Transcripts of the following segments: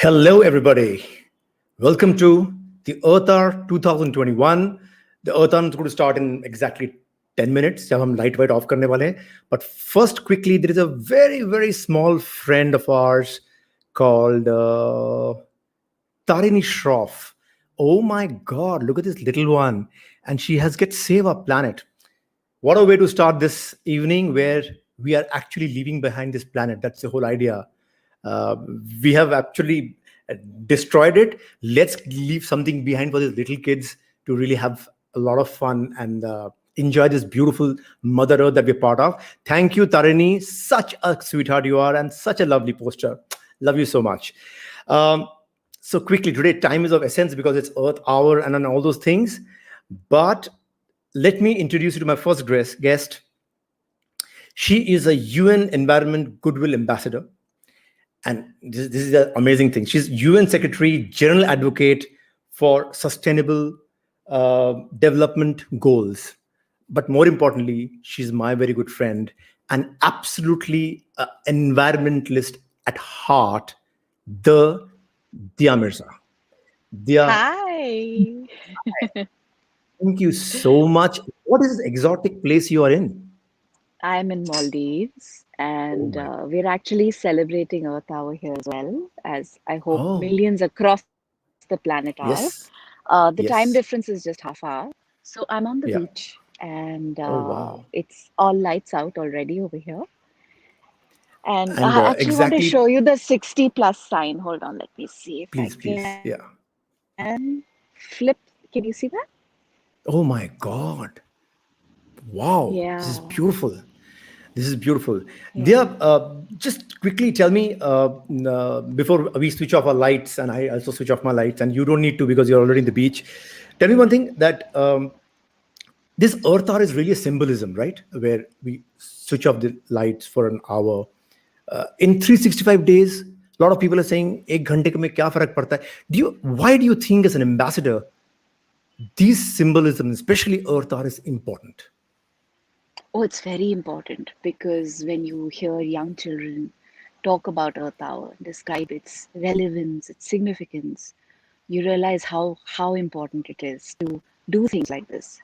Hello, everybody. Welcome to the Earth Hour 2021. The Earth Hour is going to start in exactly 10 minutes. जब हम light off करने वाले हैं. But first, quickly, there is a very, very small friend of ours called Tarini Shroff. Oh my God, look at this little one. And she has get Save Our Planet. What a way to start this evening where we are actually leaving behind this planet. That's the whole idea. We have actually destroyed it. Let's leave something behind for these little kids to really have a lot of fun and enjoy this beautiful Mother Earth that we're part of. Thank you, Tarini. Such a sweetheart you are and such a lovely poster. Love you so much. So quickly, today time is of essence because it's Earth Hour and all those things. But let me introduce you to my first guest. She is a UN Environment Goodwill Ambassador. And this is an amazing thing. She's UN Secretary, General Advocate for Sustainable Development Goals. But more importantly, she's my very good friend and absolutely environmentalist at heart, the Dia Mirza. Dia. Hi. Thank you so much. What is this exotic place you are in? I'm in Maldives, and we're actually celebrating Earth Hour here as well, as I hope millions across the planet are. Yes. The time difference is just half hour. So I'm on the beach, and it's all lights out already over here. And I actually want to show you the 60 plus sign. Hold on, let me see if please, can flip. Can you see that? Oh my God. Wow. Yeah. This is beautiful. This is beautiful. Yeah. Dia, just quickly tell me before we switch off our lights, and I also switch off my lights, and you don't need to because you're already in the beach. Tell me one thing, that this Earth Hour is really a symbolism, right? Where we switch off the lights for an hour. In 365 days, a lot of people are saying, "Ek ghante mein kya farak padta hai?" Why do you think as an ambassador, these symbolism, especially Earth Hour, is important? Oh, it's very important because when you hear young children talk about Earth Hour, describe its relevance, its significance, you realize how important it is to do things like this.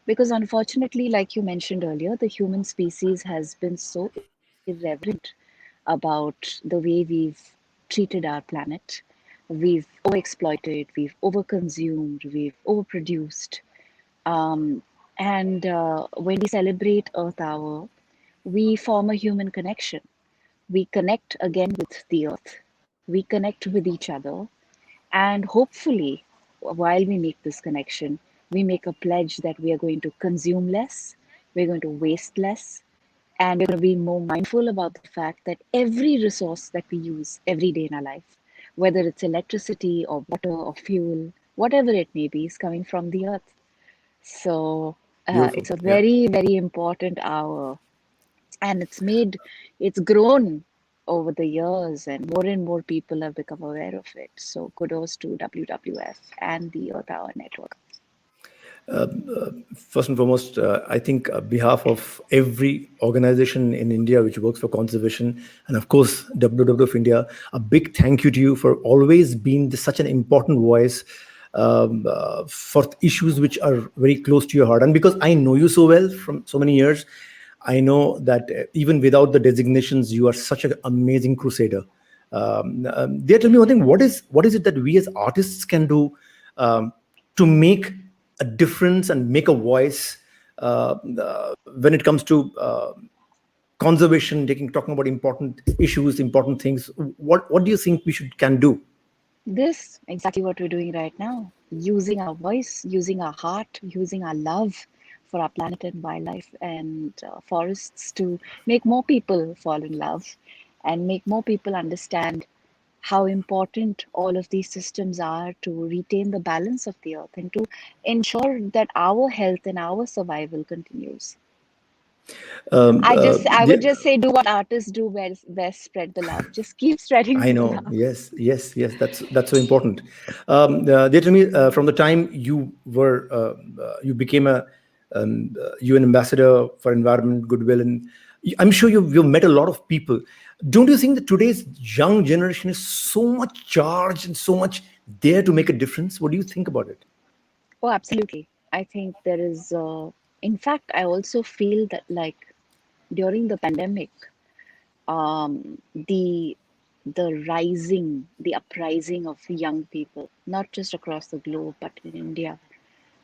Because unfortunately, like you mentioned earlier, the human species has been so irreverent about the way we've treated our planet. We've overexploited, we've overconsumed, we've overproduced. And when we celebrate Earth Hour, we form a human connection. We connect again with the earth. We connect with each other. And hopefully, while we make this connection, we make a pledge that we are going to consume less, we're going to waste less, and we're going to be more mindful about the fact that every resource that we use every day in our life, whether it's electricity or water or fuel, whatever it may be, is coming from the earth. So it's a very, very important hour. And it's grown over the years, and more people have become aware of it. So kudos to WWF and the Earth Hour Network. First and foremost, I think on behalf of every organization in India which works for conservation, and of course WWF-India, a big thank you to you for always being such an important voice for issues which are very close to your heart. And because I know you so well from so many years, I know that even without the designations, you are such an amazing crusader. They tell me one thing: what is it that we as artists can do to make a difference and make a voice when it comes to conservation, talking about important issues, important things? What do you think we can do? This exactly what we're doing right now, using our voice, using our heart, using our love for our planet and wildlife and forests to make more people fall in love and make more people understand how important all of these systems are to retain the balance of the earth and to ensure that our health and our survival continues. I would just say, do what artists do best, spread the love. Just keep spreading the love. Yes. That's so important. They tell me from the time you became a UN ambassador for environment, goodwill, and I'm sure you've met a lot of people. Don't you think that today's young generation is so much charged and so much there to make a difference? What do you think about it? Oh, absolutely. I think there is, in fact, I also feel that like during the pandemic, the the uprising of young people, not just across the globe, but in India,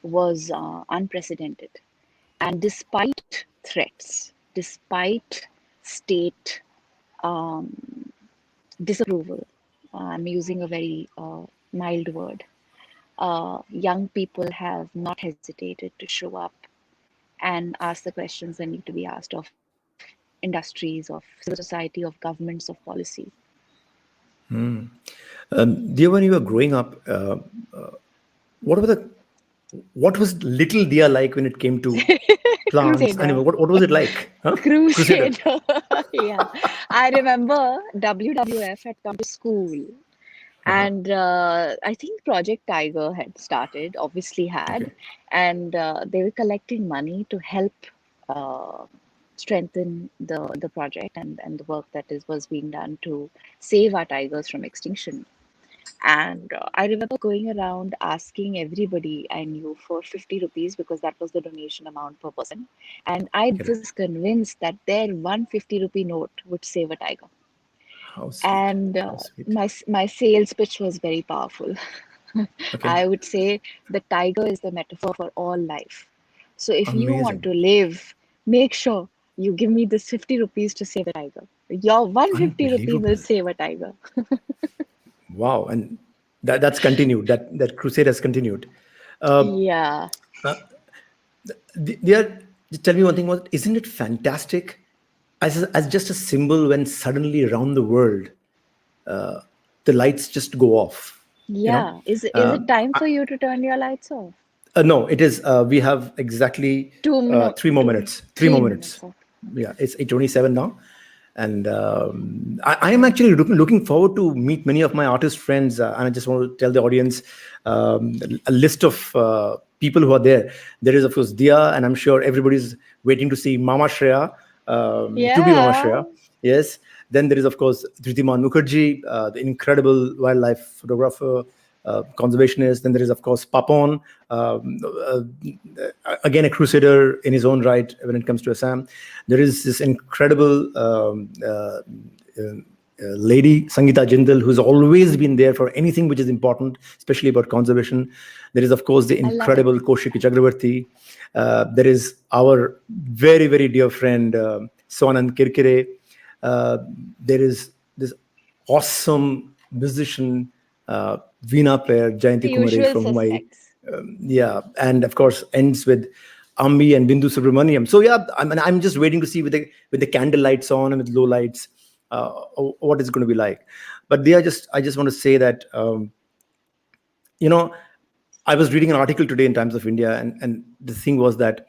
was unprecedented. And despite threats, despite state disapproval, I'm using a very mild word, young people have not hesitated to show up and ask the questions that need to be asked of industries, of civil society, of governments, of policy. Dear, when you were growing up, what were the what was little Dia like when it came to plants? Crusader. Anyway, what was it like? Huh? Crusader. Crusader. Yeah. I remember WWF had come to school, Uh-huh. and I think Project Tiger had started, obviously had, Okay. and they were collecting money to help uh, strengthen the project and the work that is was being done to save our tigers from extinction. And I remember going around asking everybody I knew for 50 rupees because that was the donation amount per person. And I Correct. was convinced that their 150 rupee note would save a tiger. How sweet. And How sweet. my sales pitch was very powerful. Okay. I would say the tiger is the metaphor for all life. So if you want Amazing. to live, make sure you give me this 50 rupees to save a tiger. Your 150 rupee will Unbelievable. save a tiger. Wow. And that's continued. That crusade has continued. Uh, Yeah. they are, just tell me one thing. What isn't it fantastic as just a symbol when suddenly around the world the lights just go off? You know, Yeah. Is it time for you to turn your lights off? no, it is. We have exactly No, 3 more minutes. 3 more minutes. 3 minutes. Okay. Yeah, it's 8:27 now, and I am actually looking forward to meet many of my artist friends. And I just want to tell the audience a list of people who are there. There is of course Dia, and I'm sure everybody's waiting to see Mama Shreya, to be Mama Yeah. Shreya. Yes. Then there is of course Dhritiman Mukherjee, the incredible wildlife photographer, conservationist. Then there is, of course, Papon, again a crusader in his own right when it comes to Assam. There is this incredible lady, Sangita Jindal, who's always been there for anything which is important, especially about conservation. There is, of course, the I love it. incredible Kaushik Chakravarti. There is our very, very dear friend, Swanan Kirkire. Uh, there is this awesome musician, Veena player, The Jayanti Kumari, usual from whom suspects. yeah, and of course ends with Ambi and Bindu Subramaniam. So yeah, I'm just waiting to see with the candle lights on and with low lights, what it's going to be like. But I just want to say that you know, I was reading an article today in Times of India, and the thing was that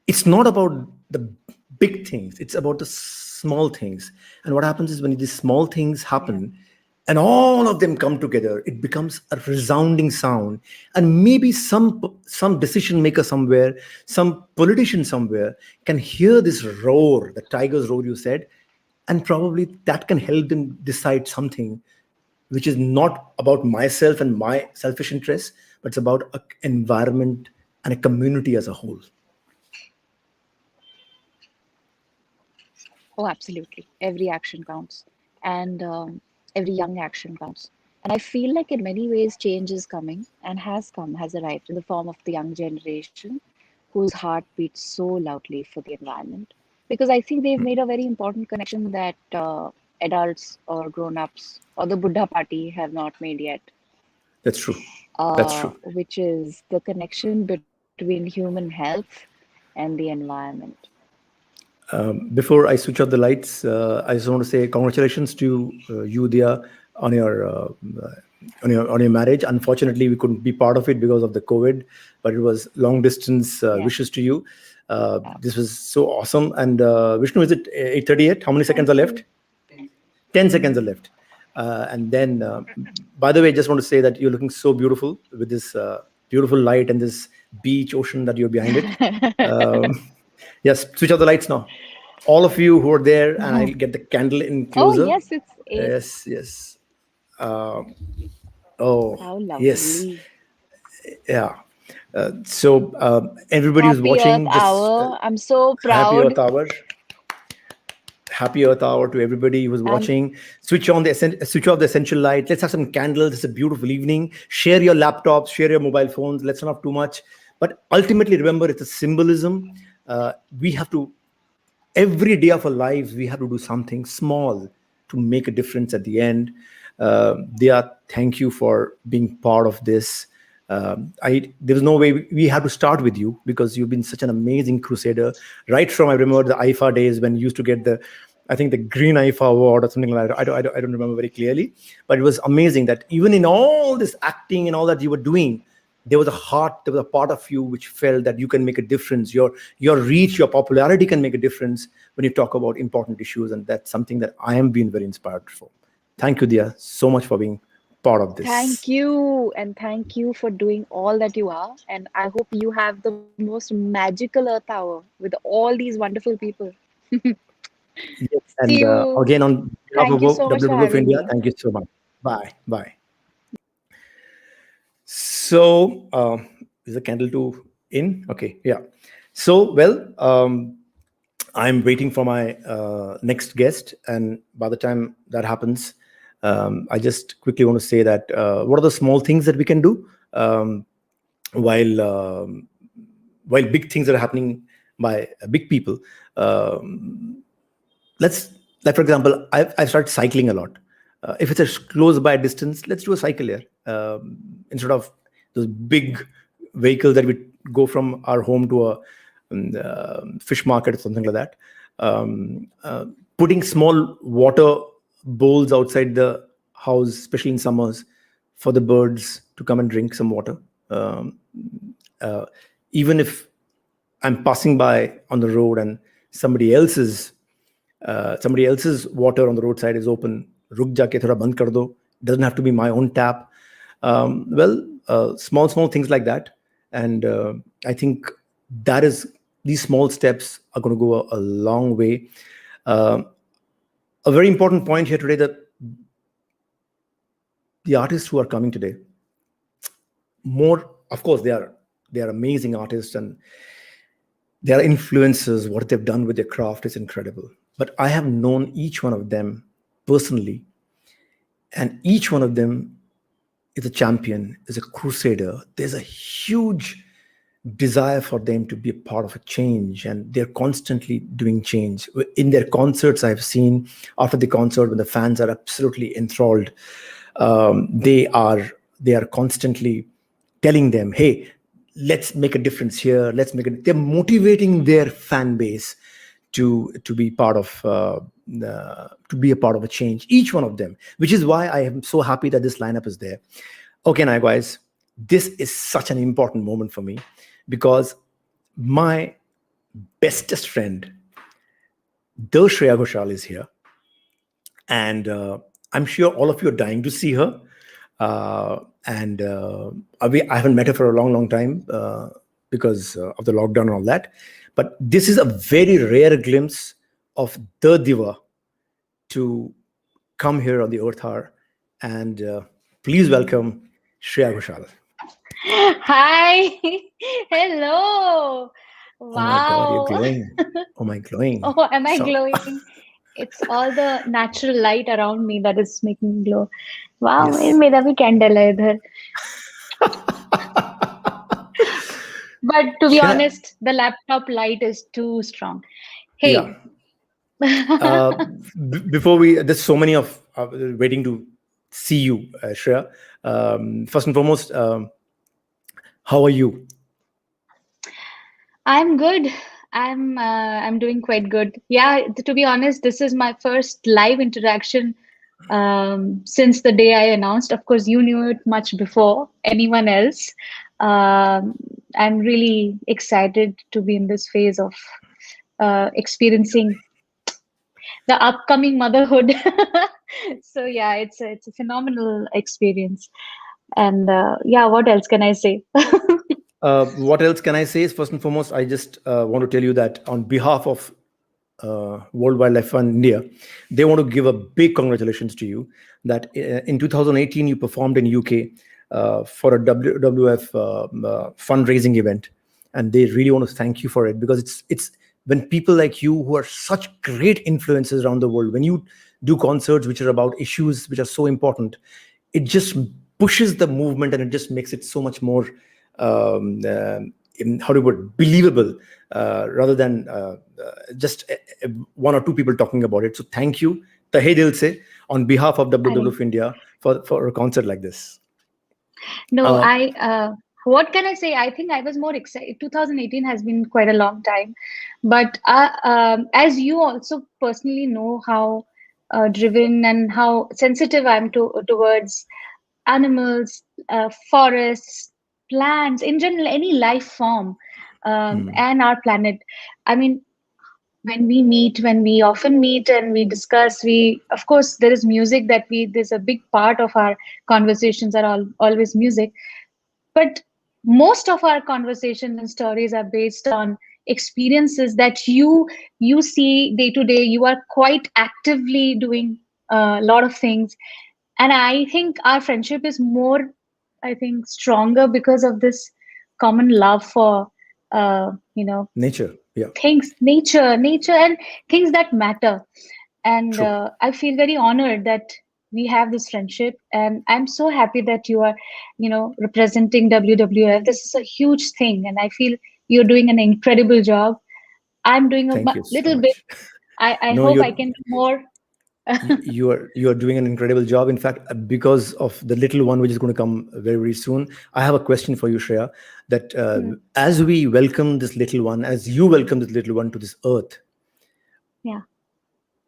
it's not about the big things, it's about the small things. And what happens is when these small things Yeah. happen and all of them come together, it becomes a resounding sound. And maybe some decision maker somewhere, some politician somewhere can hear this roar, the tiger's roar you said, and probably that can help them decide something which is not about myself and my selfish interests, but it's about an environment and a community as a whole. Oh, absolutely. Every action counts, and every young action counts. And I feel like in many ways, change is coming and has come, has arrived in the form of the young generation whose heart beats so loudly for the environment. Because I think they've made a very important connection that adults or grown-ups or the Buddha party have not made yet, That's true. That's true. which is the connection between human health and the environment. Before I switch off the lights, I just want to say congratulations to you, Dia, on your on your marriage. Unfortunately, we couldn't be part of it because of the COVID, but it was long distance Yeah. wishes to you. This was so awesome. And Vishnu, is it 8:38? How many seconds are Thank left? you. 10 seconds are left. And then, by the way, just want to say that you're looking so beautiful with this beautiful light and this beach ocean that you're behind it. Um, yes, switch off the lights now. all of you who are there, and I'll Oh, get the candle in closer. yes, it's eight. Yes, yes. Uh, oh, How yes, lovely. yeah. So everybody who's Happy Earth watching, just Hour. I'm so happy proud. Earth Hour. Happy Earth Hour to everybody who's And watching. Switch off the essential light. Let's have some candles. It's a beautiful evening. Share your laptops, share your mobile phones. Let's not have too much. But ultimately, remember, it's a symbolism. We have to, every day of our lives, we have to do something small to make a difference at the end. Dia, thank you for being part of this. There was no way we had to start with you because you've been such an amazing crusader. Right from, I remember the IFA days when you used to get the, I think the Green IFA award or something like that. I don't remember very clearly, but it was amazing that even in all this acting and all that you were doing, there was a heart, there was a part of you which felt that you can make a difference. Your reach, your popularity can make a difference when you talk about important issues, and that's something that I am being very inspired for. Thank you, Dia, so much for being part of thank this. you. And thank you for doing all that you are. And I hope you have the most magical Earth Hour with all these wonderful people. Yes, See and you. again on behalf Thank of you so much for WWF having India, me. thank you so much. Bye, bye. So, is the candle to in? Okay, yeah. So, well, I'm waiting for my next guest, and by the time that happens, I just quickly want to say that what are the small things that we can do while while big things are happening by big people. Um, let's, like for example, I've started cycling a lot. If it's a close by distance, let's do a cycle here instead of those big vehicles that we go from our home to a fish market or something like that. Putting small water bowls outside the house, especially in summers, for the birds to come and drink some water. um, uh, Even if I'm passing by on the road and somebody else's water on the roadside is open, ruk jaake thoda band kar do. Doesn't have to be my own tap. Well, small things like that, and I think that is, these small steps are going to go a long way. Uh, a very important point here today, that the artists who are coming today, more, of course, they are amazing artists, and their influences, what they've done with their craft is incredible. But I have known each one of them personally, and each one of them is a champion, is a crusader. There's a huge desire for them to be a part of a change, and they're constantly doing change. In their concerts, I've seen after the concert when the fans are absolutely enthralled, they are constantly telling them, "Hey, let's make a difference here. Let's make it." They're motivating their fan base to be part of to be a part of a change. Each one of them, which is why I am so happy that this lineup is there. Okay, now guys, this is such an important moment for me because my bestest friend, the Shreya Ghoshal, is here, and I'm sure all of you are dying to see her. And I haven't met her for a long time because of the lockdown and all that. But this is a very rare glimpse of the diva to come here on the Earth Hour, and please welcome Shreya Ghoshal. Hi. Hello. Oh my God, you're Wow. glowing! Oh my, glowing! Oh, am I So glowing? It's all the natural light around me that is making me glow. Wow, yes, मेरा भी candle है इधर. But to be yeah, honest, the laptop light is too strong. yeah. Hey, Uh, Before we, there's so many of waiting to see you, Shreya. First and foremost, how are you? I'm good. I'm doing quite good. Yeah, to be honest, this is my first live interaction since the day I announced. Of course, you knew it much before anyone else. Um, I'm really excited to be in this phase of experiencing the upcoming motherhood. So yeah, it's a phenomenal experience. And yeah, what else can I say? What else can I say? Is first and foremost, I just want to tell you that on behalf of World Wildlife Fund India, they want to give a big congratulations to you that in 2018 you performed in UK for a WWF fundraising event, and they really want to thank you for it, because it's when people like you, who are such great influences around the world, when you do concerts which are about issues which are so important, it just pushes the movement and it just makes it so much more how do you put it, believable, rather than just one or two people talking about it. So thank you, Tahe Dil Se, on behalf of I WWF India, for a concert like this. no, Uh, what can I say? I think I was more excited. 2018 has been quite a long time, but as you also personally know how driven and how sensitive I'm towards animals, forests, plants, in general, any life form, and our planet. I mean, when we often meet and we discuss, of course, there is music there's a big part of our conversations are always music, but most of our conversations and stories are based on experiences that you see day to day. You are quite actively doing a lot of things, and I think our friendship is more, I think, stronger because of this common love for you know, Nature, yeah, things, nature and things that matter. And true. I feel very honored that we have this friendship, and I'm so happy that you are, you know, representing WWF. This is a huge thing, and I feel you're doing an incredible job. I'm doing a Thank you so little bit. much. I No, hope I can do more. you are doing an incredible job. In fact, because of the little one which is going to come very, very soon, I have a question for you, Shreya. That Hmm. as we welcome this little one, as you welcome this little one to this earth, Yeah.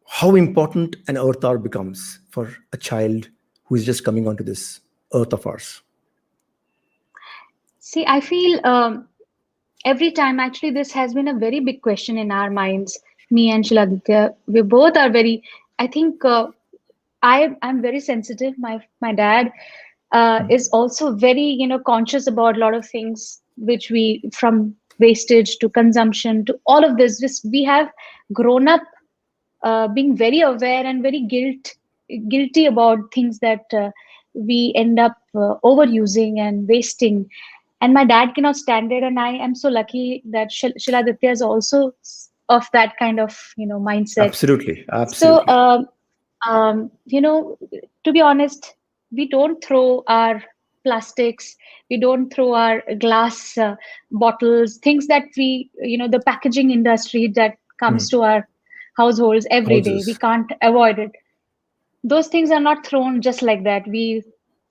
how important an earth hour becomes for a child who is just coming onto this earth of ours. See, I feel every time, actually, this has been a very big question in our minds. Me and Shiladitya, we both are very, I think, I'm very sensitive. My dad is also very, you know, conscious about a lot of things, which we, from wastage to consumption to all of this. Just we have grown up being very aware and very guilty about things that we end up overusing and wasting. And my dad cannot stand it, and I am so lucky that Shiladitya is also of that kind of, you know, mindset. Absolutely, So absolutely. you know, to be honest, we don't throw our plastics, we don't throw our glass bottles, things that we, you know, the packaging industry that comes to our households every day. We Houses. can't avoid it. Those things are not thrown just like that. We,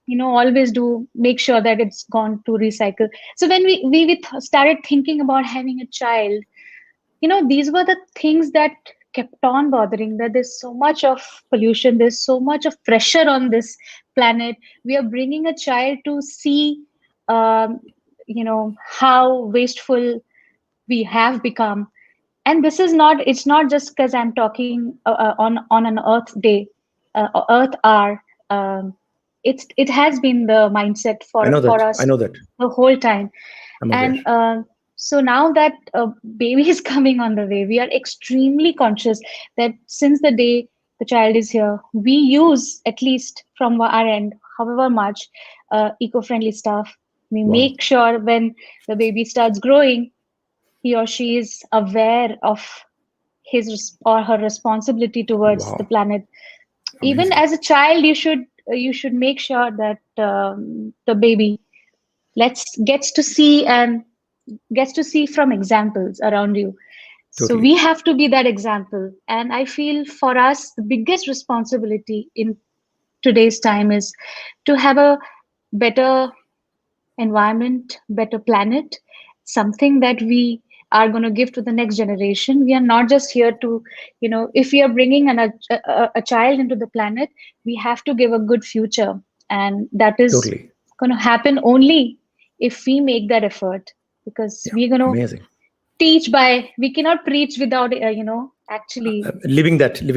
you know, always do make sure that it's gone to recycle. So when we started thinking about having a child, you know, these were the things that kept on bothering, that there's so much of pollution, there's so much of pressure on this planet. We are bringing a child to see um, you know, how wasteful we have become. And this is not, it's not just because I'm talking on an earth day, earth hour. It has been the mindset I know for that. I us know that. the whole time. I'm aware. And so now that a baby is coming on the way, we are extremely conscious that since the day the child is here, we use, at least from our end, however much eco-friendly stuff. We Wow. make sure when the baby starts growing, he or she is aware of or her responsibility towards the Wow. planet. Even Amazing. as a child, you should make sure that the baby gets to see and gets to see from examples around you. So Totally. we have to be that example. And I feel for us, the biggest responsibility in today's time is to have a better environment, better planet, something that we are going to give to the next generation. We are not just here to, you know, if we are bringing a child into the planet, we have to give a good future. And that is Totally. going to happen only if we make that effort, because Yeah. we're going to Amazing. teach by, we cannot preach without, you know, actually Living that. I'm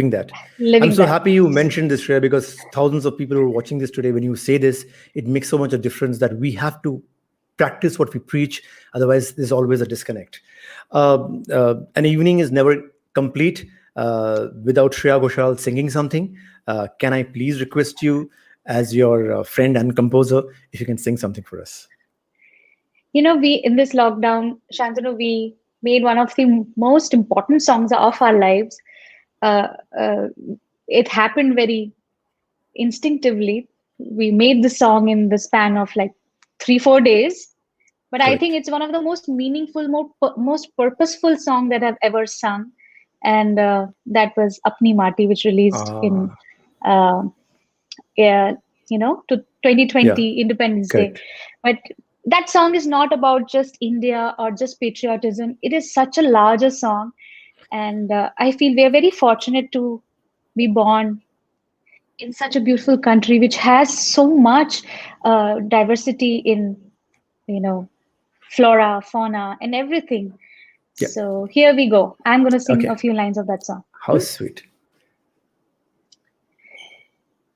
living so that. happy you mentioned this, Shreya, because thousands of people who are watching this today, when you say this, it makes so much of difference that we have to practice what we preach. Otherwise, there's always a disconnect. An evening is never complete without Shreya Ghoshal singing something. Can I please request you, as your friend and composer, if you can sing something for us? We in this lockdown, Shantanu, we made one of the most important songs of our lives. Uh, uh, it happened very instinctively. We made the song in the span of like 3-4 days, but I think Correct. it's one of the most meaningful, most purposeful song that I've ever sung, and that was Apni Mati, which released in Ah, uh, yeah, to yeah, 2020 Independence Day. correct. But that song is not about just India or just patriotism. It is such a larger song, and I feel we are very fortunate to be born in such a beautiful country which has so much diversity in you know flora, fauna, and everything. Yeah. So here we go. I'm going to sing Okay. a few lines of that song. How sweet.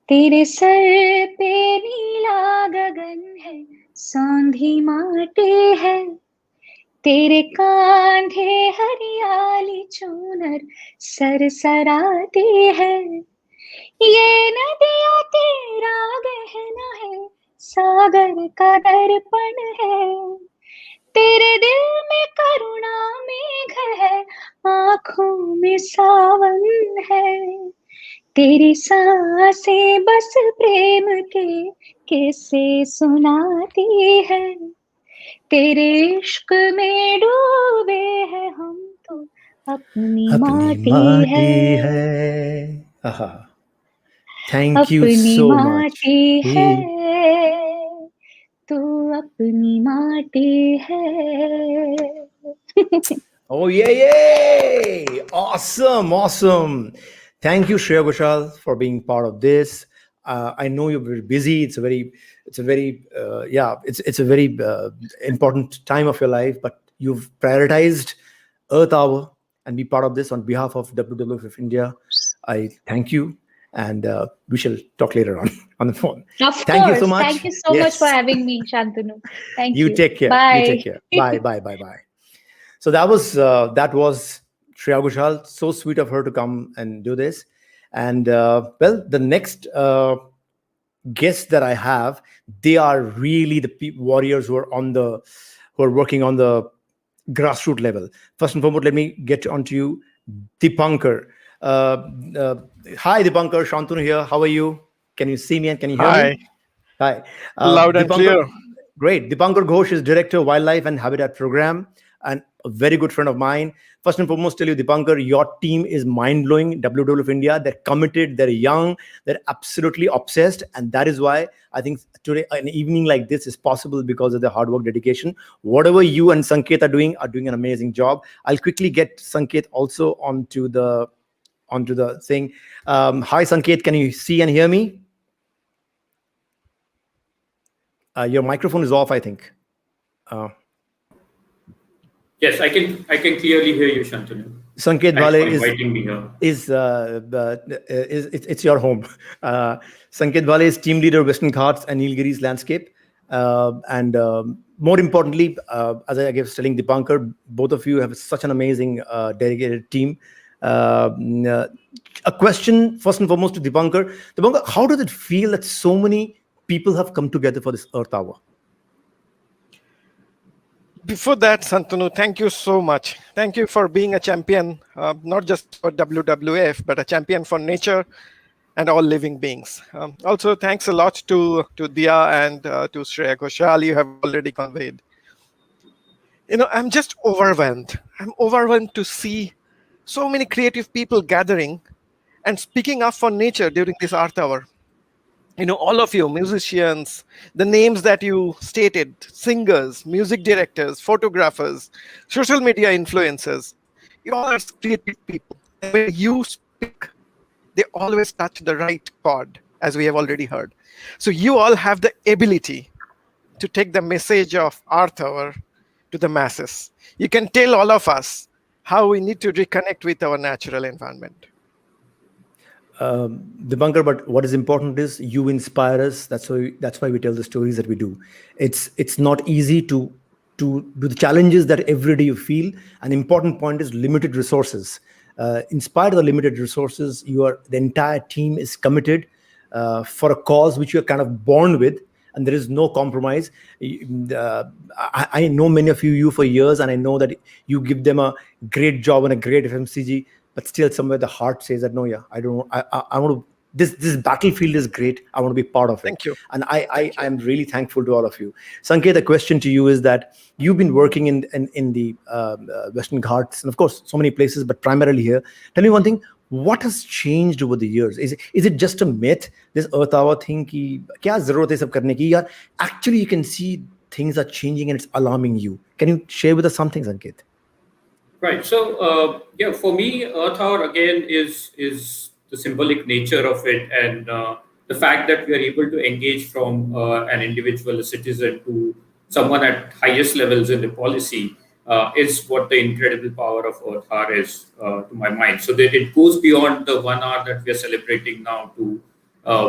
तेरे sir पे नीला गगन है, सौंधी माटे है, तेरे कांधे हरियाली चूनर सरसराती है, ये नदियाँ तेरा गहना है, सागर का दर्पण है, तेरे दिल में करुणा मेघ है, आंखों में सावन है, तेरी सांसें बस प्रेम के किस्से सुनाती है, तेरे इश्क में डूबे हैं हम तो अपनी Apni माटी है, mati hai. Aha. Thank you अपनी so much. माटी है, Hey. तू अपनी माटी है. Oh, yeah, yay! Awesome, awesome. Thank you, Shreya Ghoshal, for being part of this. I know you're very busy. It's a very important time of your life, but you've prioritized Earth Hour and be part of this on behalf of WWF India. I thank you, and we shall talk later on on the phone. Of Thank you so course. much. Thank you so much for Yes, having me, Shantanu. Thank you you. take care. You take Bye. care. Bye, bye, bye, bye. So that was Shreya Ghoshal. So sweet of her to come and do this. And well, the next guests that I have, they are really the warriors who are working on the grassroots level. First and foremost, let me get onto you, Dipankar. Uh, uh, Hi, Dipankar. Shantanu here. How are you? Can you see me and can you hear Hi, me? Hi. loud and Dipankar, clear. great. Dipankar Ghosh is Director of Wildlife and Habitat Program and a very good friend of mine. First and foremost, tell you, Dipankar, your team is mind-blowing. WWF India, they're committed, they're young, they're absolutely obsessed. And that is why I think today, an evening like this is possible because of their hard work, dedication. Whatever you and Sanket are doing an amazing job. I'll quickly get Sanket also onto the thing. Hi, Sanket, can you see and hear me? Your microphone is off, I think. Uh, Yes, I can clearly hear you, Shantanu. Sanket Thanks Bhale for inviting me here. it's your home. Sanket Bhale is team leader Western Ghats and Nilgiris landscape, and more importantly, as I was telling Dipankar, both of you have such an amazing dedicated team. A question first and foremost to Dipankar. Dipankar, how does it feel that so many people have come together for this Earth Hour? Before that, Santanu, thank you so much. Thank you for being a champion, not just for WWF, but a champion for nature and all living beings. Also, thanks a lot to Dia and to Shreya Ghoshal, you have already conveyed. I'm just overwhelmed. I'm overwhelmed to see so many creative people gathering and speaking up for nature during this Earth Hour. All of you musicians, the names that you stated, singers, music directors, photographers, social media influencers, you all are creative people, and when you speak, they always touch the right chord, as we have already heard. So you all have the ability to take the message of Earth Hour to the masses. You can tell all of us how we need to reconnect with our natural environment. Dipankar, but what is important is you inspire us. That's why we tell the stories that we do. It's not easy to do the challenges that every day you feel. An important point is limited resources. In spite of the limited resources, the entire team is committed for a cause which you are kind of born with, and there is no compromise. I know many of you for years, and I know that you give them a great job and a great FMCG, but still somewhere the heart says that no, yeah, I don't. I want to. This battlefield is great. I want to be part of it. Thank you. And I am really thankful to all of you. Sanket, the question to you is that you've been working in the Western Ghats and of course so many places, but primarily here. Tell me one thing. What has changed over the years? Is it just a myth? This Earth Hour thing ki kya zarurat hai sab karne ki? Yaar, actually you can see things are changing and it's alarming you. Can you share with us something, Sanket? Right. So, yeah, for me, Earth Hour again is the symbolic nature of it, and the fact that we are able to engage from an individual, a citizen, to someone at highest levels in the policy is what the incredible power of Earth Hour is, to my mind. So that it goes beyond the 1 hour that we are celebrating now to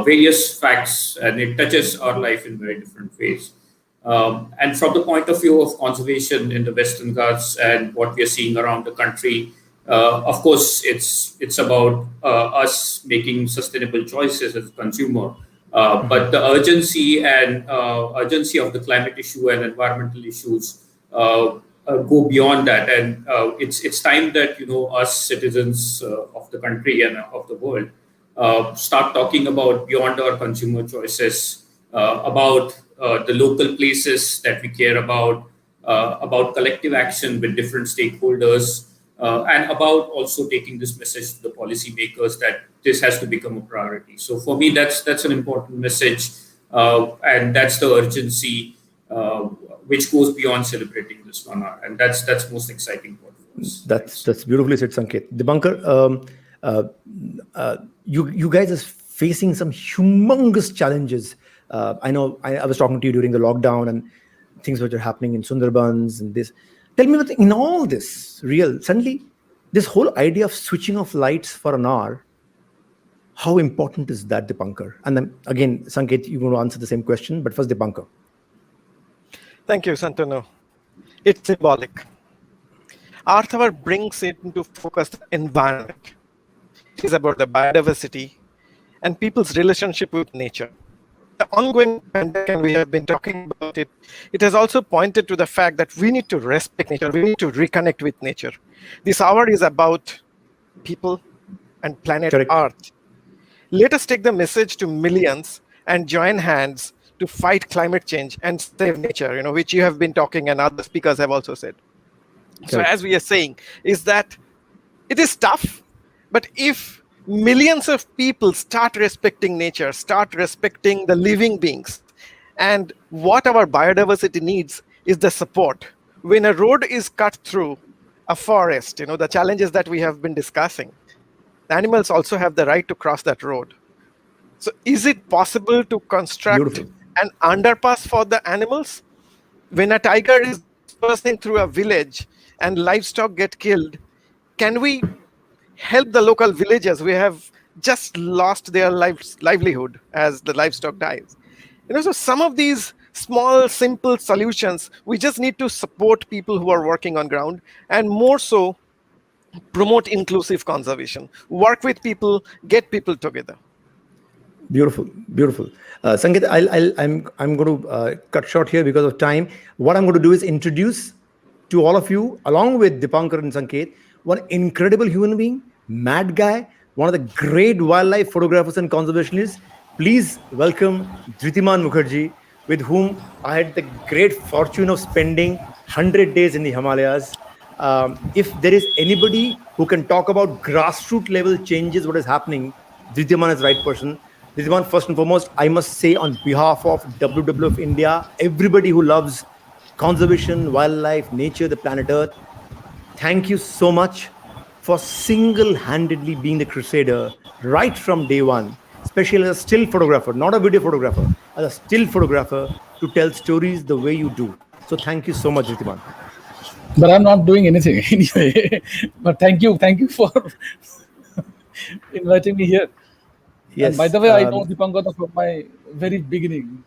various facts, and it touches our life in very different ways. And from the point of view of conservation in the Western Ghats and what we are seeing around the country, of course, it's about us making sustainable choices as a consumer. But the urgency of the climate issue and environmental issues go beyond that, and it's time that us citizens of the country and of the world start talking about beyond our consumer choices, about the local places that we care about collective action with different stakeholders, and about also taking this message to the policymakers that this has to become a priority. So for me, that's an important message, and that's the urgency which goes beyond celebrating this 1 hour, and that's most exciting part for us. That's beautifully said, Sanket. Dipankar, you guys are facing some humongous challenges. I know I was talking to you during the lockdown and things which are happening in Sundarbans and this. Tell me, in all this, suddenly, this whole idea of switching off lights for an hour, how important is that, Dipankar? And then again, Sanket, you're going to answer the same question, but first, Dipankar. Thank you, Shantanu. It's symbolic. Earth Hour brings it into focus the environment. It is about the biodiversity and people's relationship with nature. The ongoing pandemic, and we have been talking about it, it has also pointed to the fact that we need to respect nature, we need to reconnect with nature. This hour is about people and planet Correct. Earth. Let us take the message to millions and join hands to fight climate change and save nature, which you have been talking and other speakers have also said. Correct. So as we are saying, is that it is tough, but if millions of people start respecting nature, start respecting the living beings, and what our biodiversity needs is the support. When a road is cut through a forest, the challenges that we have been discussing, the animals also have the right to cross that road. So is it possible to construct an underpass for the animals? When a tiger is passing through a village and livestock get killed, can we help the local villagers? We have just lost their livelihood as the livestock dies. So some of these small, simple solutions, we just need to support people who are working on ground, and more so promote inclusive conservation, work with people, get people together. Beautiful. Sangeet, I'm going to cut short here because of time. What I'm going to do is introduce to all of you, along with Dipankar and Sanket, one incredible human being, mad guy, one of the great wildlife photographers and conservationists. Please welcome Dhritiman Mukherjee, with whom I had the great fortune of spending 100 days in the Himalayas. If there is anybody who can talk about grassroots level changes, what is happening, Dhritiman is the right person. Dhritiman, first and foremost, I must say on behalf of WWF-India, everybody who loves conservation, wildlife, nature, the planet Earth, thank you so much for single-handedly being the crusader right from day one, especially as a still photographer, not a video photographer, as a still photographer, to tell stories the way you do. So thank you so much, Dhritiman. But I'm not doing anything anyway. But thank you for inviting me here. Yes. And by the way, I know Dipankar from my very beginning.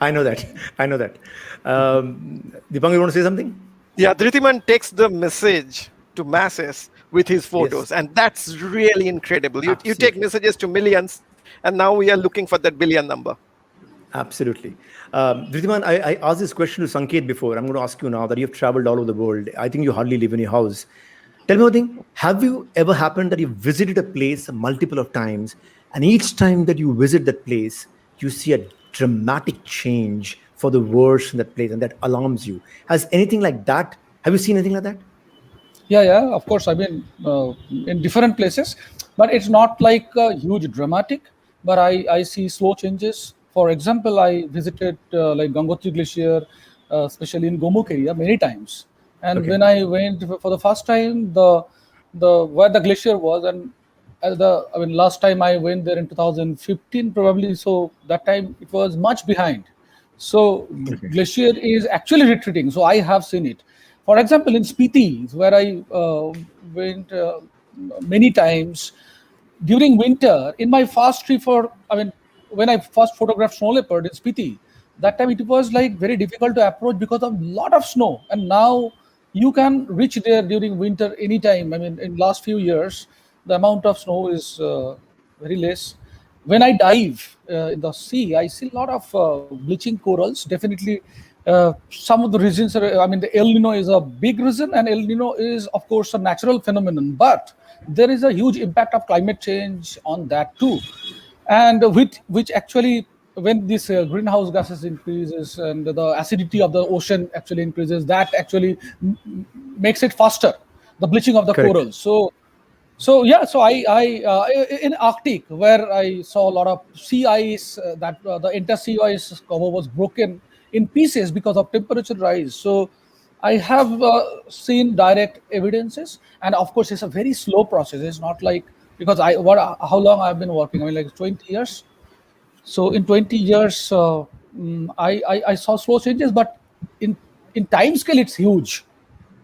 I know that. Dipankar, you want to say something? Yeah, Dhritiman takes the message to masses with his photos, and that's really incredible. You take Absolutely. messages to millions, and now we are looking for that billion number. Absolutely. Dhriman, I asked this question to Sanket before. I'm going to ask you now that you've traveled all over the world. I think you hardly live in your house. Tell me one thing. Have you ever happened that you visited a place multiple of times, and each time that you visit that place, you see a dramatic change for the worse in that place, and that alarms you? Has anything like that? Have you seen anything like that? Yeah, of course. I mean, in different places, but it's not like huge dramatic. But I see slow changes. For example, I visited like Gangotri Glacier, especially in Gomukh area, many times. And Okay. when I went for the first time, the where the glacier was, and last time I went there in 2015, probably. So that time it was much behind. So Okay. glacier is actually retreating. So I have seen it. For example, in Spiti, where I went many times during winter, in my first trip when I first photographed snow leopard in Spiti, that time it was like very difficult to approach because of lot of snow. And now you can reach there during winter anytime. I mean, in last few years, the amount of snow is very less. When I dive in the sea, I see a lot of bleaching corals. Definitely, some of the reasons are, the El Nino is a big reason, and El Nino is, of course, a natural phenomenon. But there is a huge impact of climate change on that too, and which actually, when this greenhouse gases increases and the acidity of the ocean actually increases, that actually makes it faster, the bleaching of the Correct. corals. So I in Arctic, where I saw a lot of sea ice, that the entire sea ice cover was broken in pieces because of temperature rise. So I have seen direct evidences, and of course, it's a very slow process. It's not like, because how long I've been working? I mean, like 20 years. So in 20 years, I saw slow changes, but in time scale, it's huge.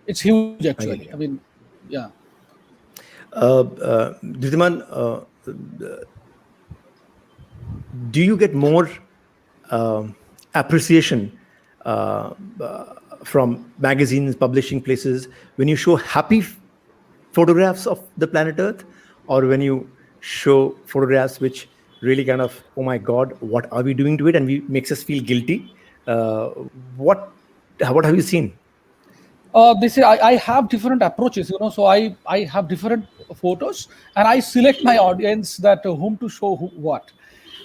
It's huge, I actually. get you. I mean, yeah. Dhriman, do you get more appreciation from magazines, publishing places when you show happy photographs of the planet Earth, or when you show photographs which really kind of, oh my God, what are we doing to it, and makes us feel guilty? What have you seen? I have different approaches, so I have different photos, and I select my audience that whom to show what.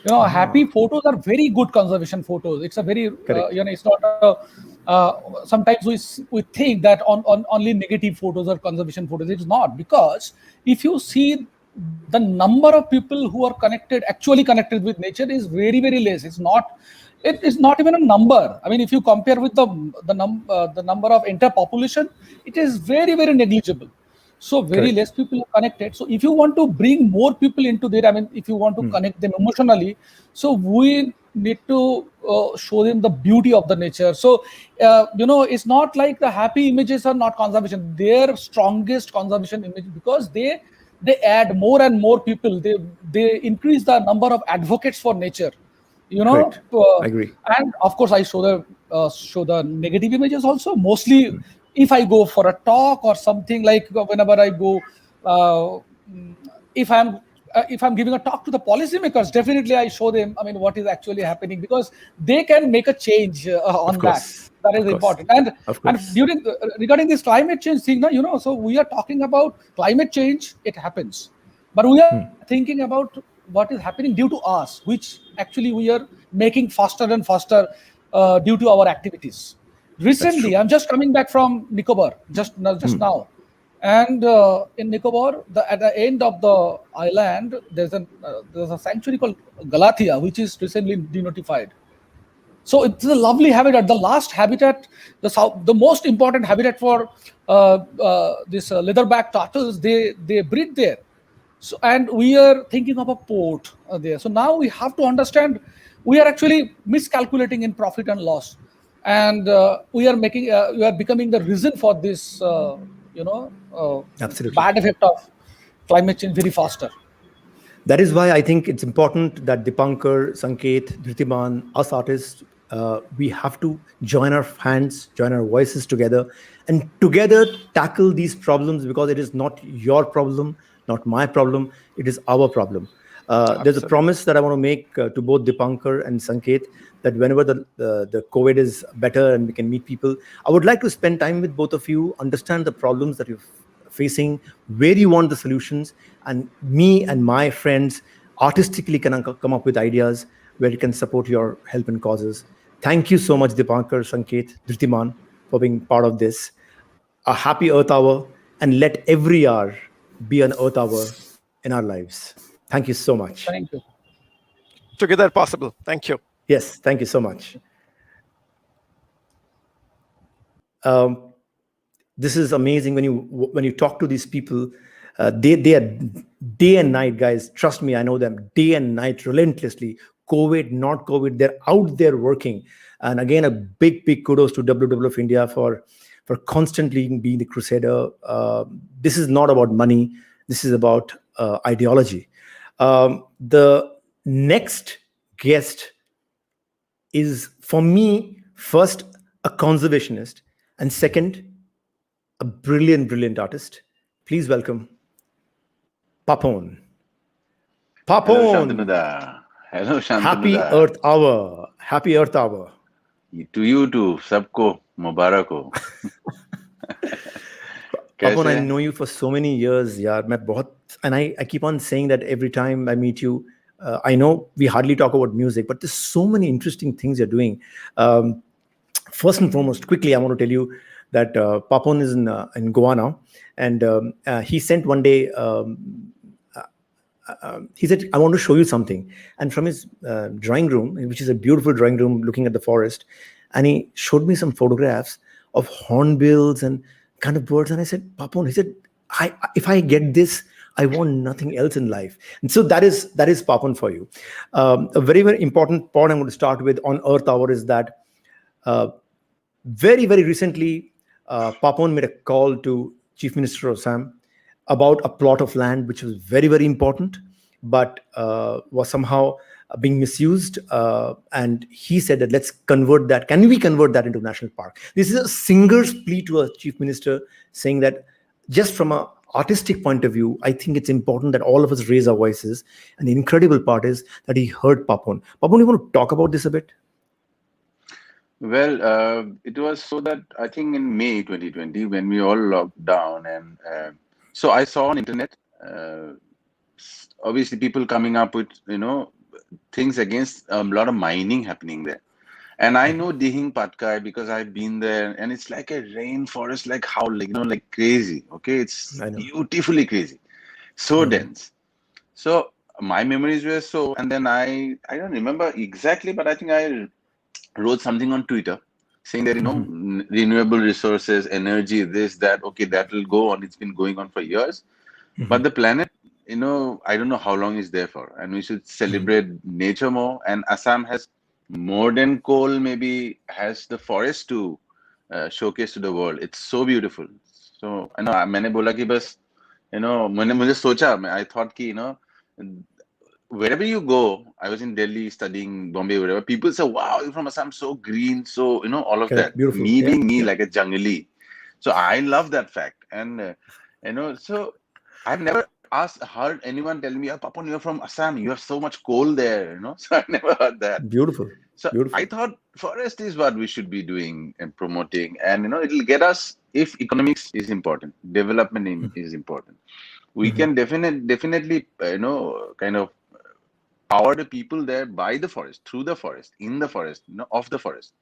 Happy photos are very good conservation photos. It's a very Correct. it's not sometimes we think that on only negative photos are conservation photos. It's not, because if you see the number of people who are actually connected with nature is very, very less. It is not even a number. I mean, if you compare with the number of entire population, it is very, very negligible. So very Correct. less people are connected. So if you want to bring more people into that, I mean, if you want to connect them emotionally, so we need to show them the beauty of the nature. So it's not like the happy images are not conservation. Their strongest conservation image, because they add more and more people. They increase the number of advocates for nature. Correct. I agree. And of course I show the negative images also. Mostly, if I go for a talk or something, like whenever I go, if I'm giving a talk to the policymakers, definitely I show them, I mean, what is actually happening, because they can make a change on Of that. course. That is Of course. important. Of And course. regarding this climate change thing, so we are talking about climate change. It happens, but we are thinking about what is happening due to us, which actually we are making faster and faster due to our activities. Recently, true. I'm just coming back from Nicobar just now, and in Nicobar, at the end of the island, there's a sanctuary called Galathea, which is recently denotified. So it's a lovely habitat. The last habitat, the most important habitat for this leatherback turtles, they breed there. So, and we are thinking of a port there. So now we have to understand, we are actually miscalculating in profit and loss, and we are becoming the reason for this, Absolutely. bad effect of climate change very faster. That is why I think it's important that Dipankar, Sanket, Dhritiman, us artists We have to join our hands, join our voices together, and together tackle these problems, because it is not your problem, not my problem. It is our problem. There's a Absolutely. promise that I want to make to both Dipankar and Sanket, that whenever the COVID is better and we can meet people, I would like to spend time with both of you, understand the problems that you're facing, where you want the solutions, and me and my friends artistically can come up with ideas where you can support your help and causes. Thank you so much, Dipankar, Sanket, Dhritiman, for being part of this. A happy Earth Hour, and let every hour be an Earth Hour in our lives. Thank you so much. Thank you. Together possible. Thank you. Yes, thank you so much. Um, this is amazing when you talk to these people. They are day and night, guys. Trust me, I know them day and night, relentlessly. COVID, not COVID, they're out there working. And again, a big kudos to WWF-India for constantly being the crusader. This is not about money. This is about ideology. The next guest is, for me, first a conservationist, and second, a brilliant artist. Please welcome Papon. Hello, Papon, Shantanu. Hello, happy Shantanu. Earth Hour. Happy Earth Hour. To you too, सबको मुबारक हो. Papon, I कैसे? know you for so many years, yaar. And I keep on saying that every time I meet you. I know we hardly talk about music, but there's so many interesting things you're doing. First and foremost, quickly, I want to tell you that Papon is in Goa now, and he sent one day. He said, "I want to show you something," and from his drawing room, which is a beautiful drawing room looking at the forest, and he showed me some photographs of hornbills and kind of birds, and I said, "Papon," he said, if I get this, I want nothing else in life." And so that is Papon for you. A very important point I'm going to start with on Earth Hour is that very recently, Papon made a call to Chief Minister of Assam about a plot of land which was very important, but was somehow being misused. And he said that let's convert that. Can we convert that into national park? This is a singer's plea to a chief minister, saying that just from a artistic point of view, I think it's important that all of us raise our voices. And the incredible part is that he heard Papon. Papon, you want to talk about this a bit? Well, it was so that I think in May 2020, when we all locked down, and so I saw on internet, obviously people coming up with things against a lot of mining happening there. And I know Dihing Patkai because I've been there, and it's like a rainforest, like how, like crazy. Okay, it's beautifully crazy, so dense. So my memories were so, and then I don't remember exactly, but I think I wrote something on Twitter saying that renewable resources, energy, this, that. Okay, that will go on. It's been going on for years, but the planet, I don't know how long it's there for, and we should celebrate nature more. And Assam has more than coal, maybe has the forest to showcase to the world. It's so beautiful. So I know मैंने बोला कि बस मैंने मुझे सोचा, I thought कि wherever you go, I was in Delhi studying, Bombay, wherever, people say, wow, you're from Assam, so green, so all of that. Beautiful. Me being me, like a jungle. So I love that fact. And so I've never heard anyone tell me, oh, Papon, you're from Assam, you have so much coal there, so I never heard that. Beautiful. So I thought forest is what we should be doing and promoting, and it'll get us, if economics is important, development is important, we can definitely kind of power the people there by the forest, through the forest, in the forest, of the forest,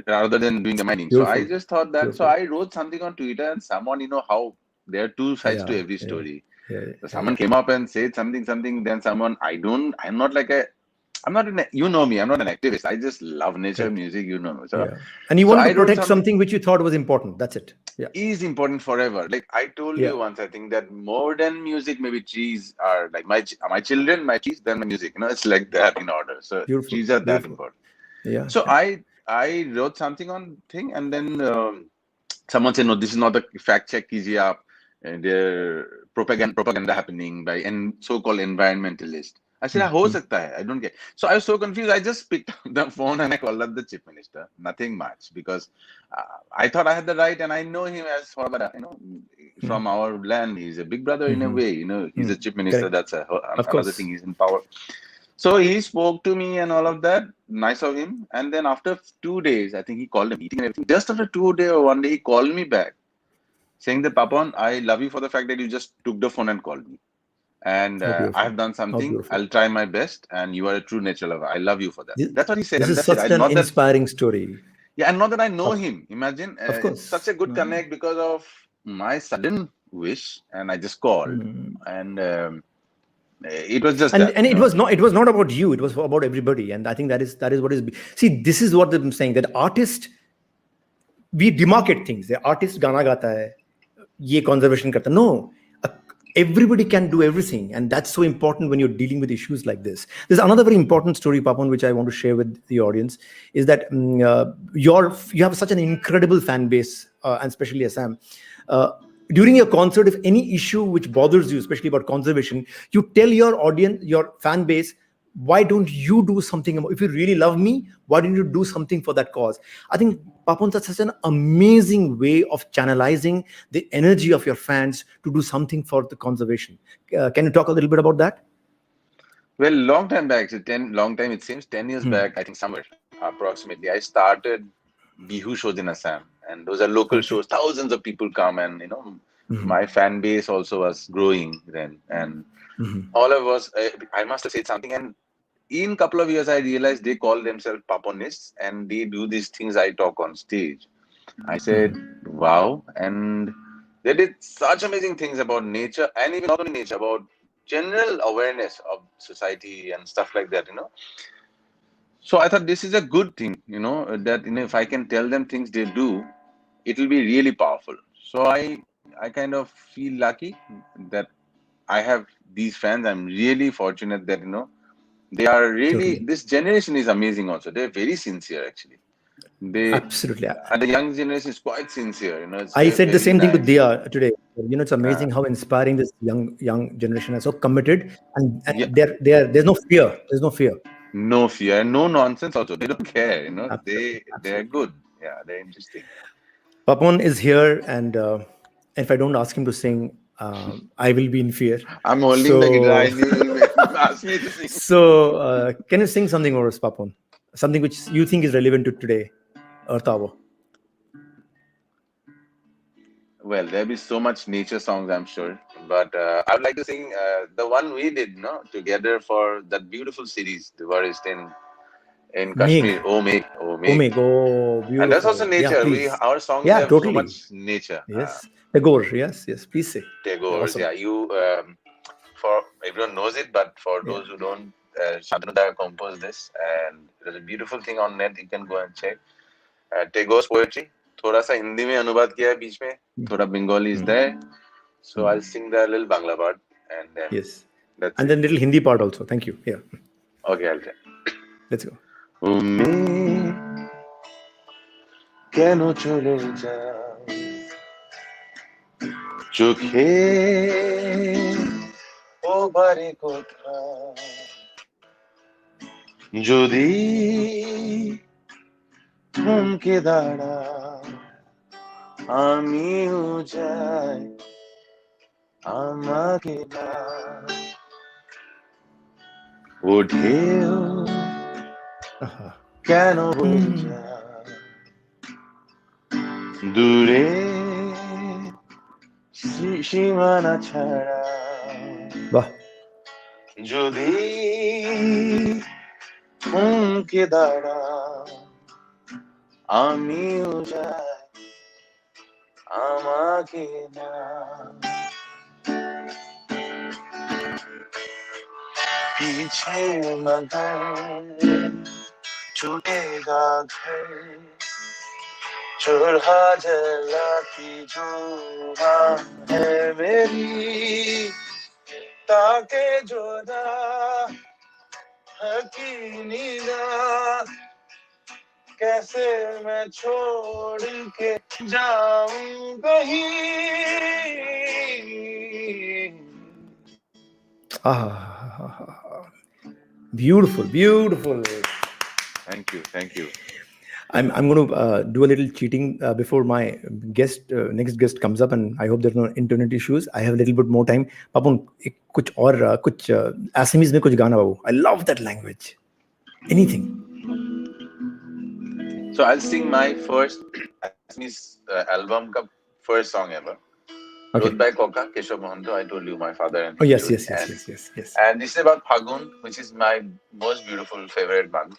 rather than doing the mining. Beautiful. So I just thought that. Beautiful. So I wrote something on Twitter, and someone, how there are two sides to every story. So someone came up and said something. Then someone, I'm not me, I'm not an activist. I just love nature, music, So, and you want to protect something which you thought was important. That's it. Yeah. Is important forever. Like I told you once, I think that more than music, maybe trees are like my children, my trees, then my music. It's like that in order. So trees are that important. Yeah. So I wrote something on thing, and then someone said, no, this is not a fact check. Kijiye aap. There propaganda happening by so-called environmentalists. I said, ho sakta hai. I don't care. So I was so confused. I just picked up the phone and I called up the chief minister. Nothing much, because I thought I had the right, and I know him as from our land. He's a big brother in a way. He's a chief minister. Correct. That's Of another course. thing. He's in power. So he spoke to me and all of that. Nice of him. And then after 2 days, I think he called a meeting and everything. Just after 2 days or 1 day, he called me back saying that, Papon, I love you for the fact that you just took the phone and called me. And How I beautiful. have done How something. beautiful. I'll try my best. And you are a true nature lover. I love you for that. This, That's what he said. this And is that's it. such an Not that, inspiring story. yeah, and not that I know Of, him. Imagine, of it's such a course. good connect because of my sudden wish. And I just called. And it was just that. And it was not about you, it was about everybody. And I think that is what is. See, this is what I'm saying, that artist, we demarcate things. The artist gana gata hai, ye conservation karta. No, everybody can do everything, and that's so important when you're dealing with issues like this. There's another very important story, Papon, which I want to share with the audience, is that you have such an incredible fan base, and especially Assam. During your concert, if any issue which bothers you, especially about conservation, you tell your audience, your fan base, why don't you do something if you really love me, why don't you do something for that cause? I think, Papon, that's such an amazing way of channelizing the energy of your fans to do something for the conservation. Can you talk a little bit about that? Well, long time back, it seems 10 years back, I think somewhere approximately, I started Bihu shows in Assam. And those are local shows. Thousands of people come, and my fan base also was growing then. And all of us, I must have said something. And in a couple of years, I realized they call themselves Paponists, and they do these things I talk on stage. I said, wow. And they did such amazing things about nature, and even not only nature, about general awareness of society and stuff like that. So I thought this is a good thing, that if I can tell them things they do, it will be really powerful. So I kind of feel lucky that I have these fans. I'm really fortunate that they are really, Totally. this generation is amazing also. They're very sincere actually. Absolutely. And the young generation is quite sincere, I they're said the very same thing to nice. Dia today. It's amazing how inspiring this young generation is. So committed, and Yeah, there's no fear. There's no fear. no fear, no nonsense also. They don't care, Absolutely. they're Absolutely. good. Yeah, they're interesting. Papon is here, and if I don't ask him to sing, I will be in fear. I'm holding the guitar. So, I knew you will ask me to sing. can you sing something for us, Papon? Something which you think is relevant to today, Earthavo? Well, there'll be so much nature songs, I'm sure. But I would like to sing the one we did, together for that beautiful series, the Warriors in Meg. Kashmir. Oh, Meg, oh, Oh, Meg. Meg. Oh, And that's also beautiful. Yeah, nature. please. Our songs Yeah, have so totally. much nature. Yes. Tagore. Yes. Please say. Tagore's, Awesome. yeah. You, for everyone knows it, but for Yeah. those who don't, Shantanu Moitra composed this, and there's a beautiful thing on net. You can go and check. Tagore's poetry. थोड़ा सा हिंदी में अनुवाद किया है बीच में. थोड़ा Bengali is there. So I'll sing the little Bangla part, and then Yes. that's And it. then little Hindi part also. Thank you. Yeah. Okay, I'll try. Let's go. কেন চলে যাও চোখে ও বারে কোথা যদি থমকে দাঁড়াও আমিও যাই আমাকে ডাক ওঠেও কেন বলে যায় দূরে সীমানা ছাড়া Bah. যদি থমকে দাঁড়াও আমিও যাই আমাকে না पीछे मगर छूटेगा घर चूल्हा जलाती जो है मेरी ताके जोदा हकी निगाह कैसे मैं छोड़ के जाऊं कहीं Beautiful, beautiful. Thank you. Thank you. I'm going to do a little cheating before my next guest comes up, and I hope there's no internet issues. I have a little bit more time. Papun, कुछ और कुछ Assamese में कुछ गाना बाबू. I love that language. Anything. So I'll sing my first Assamese album ka first song ever. Okay. Wrote by Koka, Keshav Mohanto. I told you my father and Oh yes, his yes, dude. yes, yes, yes, yes. And this is about Phagun, which is my most beautiful favorite month.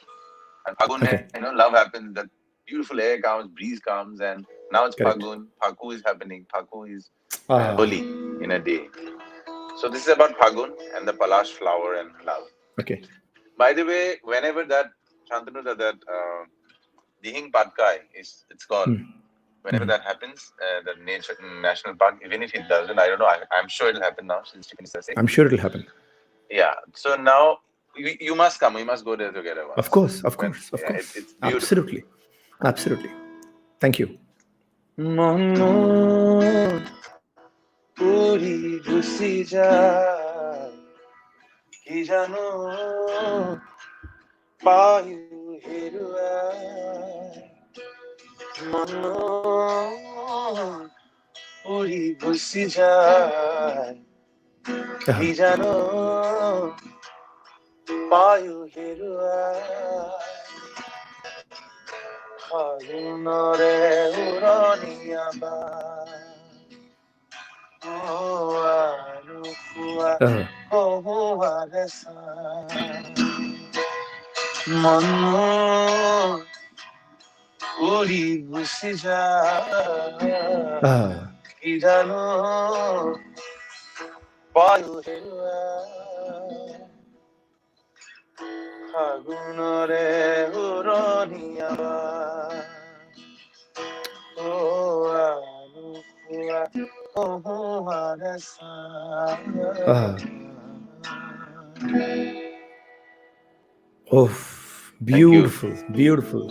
And Phagun, Okay. love happens. The beautiful air comes, breeze comes, and now it's Correct. Phagun. Phaku is happening. Phaku is Ah. Holi in a day. So this is about Phagun and the Palash flower and love. Okay. By the way, whenever that Shantanu that Dihing Patkai it's called. Whenever that happens, the national park, even if it doesn't, I don't know. I'm sure it'll happen now since Stephen is saying. I'm sure it'll happen. Yeah. So now you must come. We must go there together once. Of course, of When- course, of yeah, course. it's beautiful. Absolutely, absolutely. Thank you. Mono puri dhusi jai, ki jano payu heruai. Mono puri dhusi jai, ki jano payu heruai. Harunore uraniaba. Mano uri busija idano payu helua hagunore uroniaba Oh, beautiful, beautiful.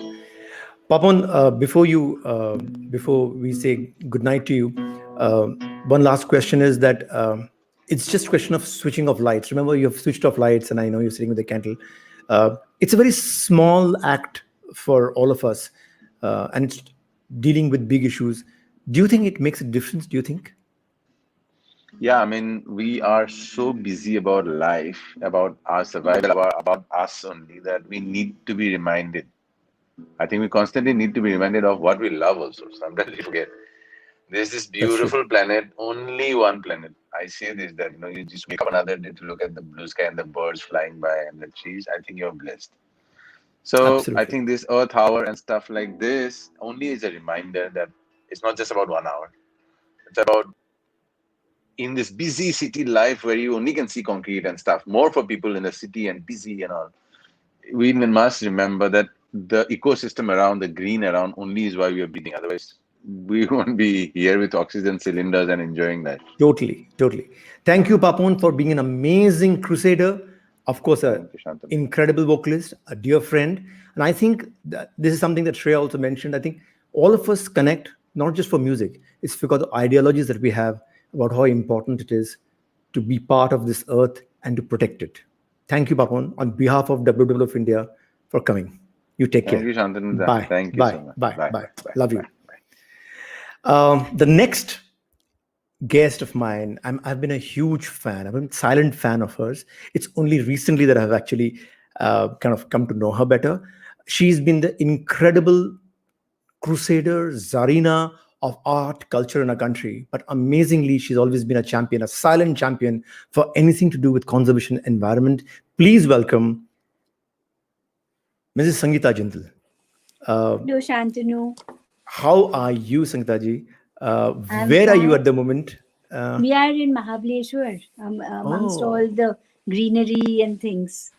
Papon, before we say goodnight to you, one last question is that it's just a question of switching off lights. Remember, you have switched off lights, and I know you're sitting with a candle. It's a very small act for all of us, and it's dealing with big issues. Do you think it makes a difference? Do you think? Yeah, I mean, we are so busy about life, about our survival, about us only, that we need to be reminded. I think we constantly need to be reminded of what we love also. Sometimes we forget. There's this beautiful planet, only one planet. I say this, that you just wake up another day to look at the blue sky and the birds flying by and the trees. I think you're blessed. So Absolutely. I think this Earth Hour and stuff like this only is a reminder that it's not just about 1 hour. It's about in this busy city life where you only can see concrete and stuff, more for people in the city and busy and all. We must remember that the ecosystem around, the green around, only is why we are breathing. Otherwise, we won't be here with oxygen cylinders and enjoying life. Totally, totally. Thank you, Papon, for being an amazing crusader. Of course, an incredible vocalist, a dear friend. And I think that this is something that Shreya also mentioned. I think all of us connect, not just for music. It's because of ideologies that we have about how important it is to be part of this earth and to protect it. Thank you, Papon, on behalf of WWF-India for coming. You take care. Thank you, Shantanu. Bye. Thank you Bye. so much. Bye. Bye. Bye. Bye. Love you. Bye. The next guest of mine, I've been a huge fan. I've been a silent fan of hers. It's only recently that I've actually kind of come to know her better. She's been the incredible crusader, Zarina of art, culture in our country. But amazingly, she's always been a champion, a silent champion for anything to do with conservation environment. Please welcome Mrs. Sangita Jindal. Hello, Shantanu. How are you, Sangita ji? Where are you at the moment? We are in Mahabaleshwar, amongst all the greenery and things.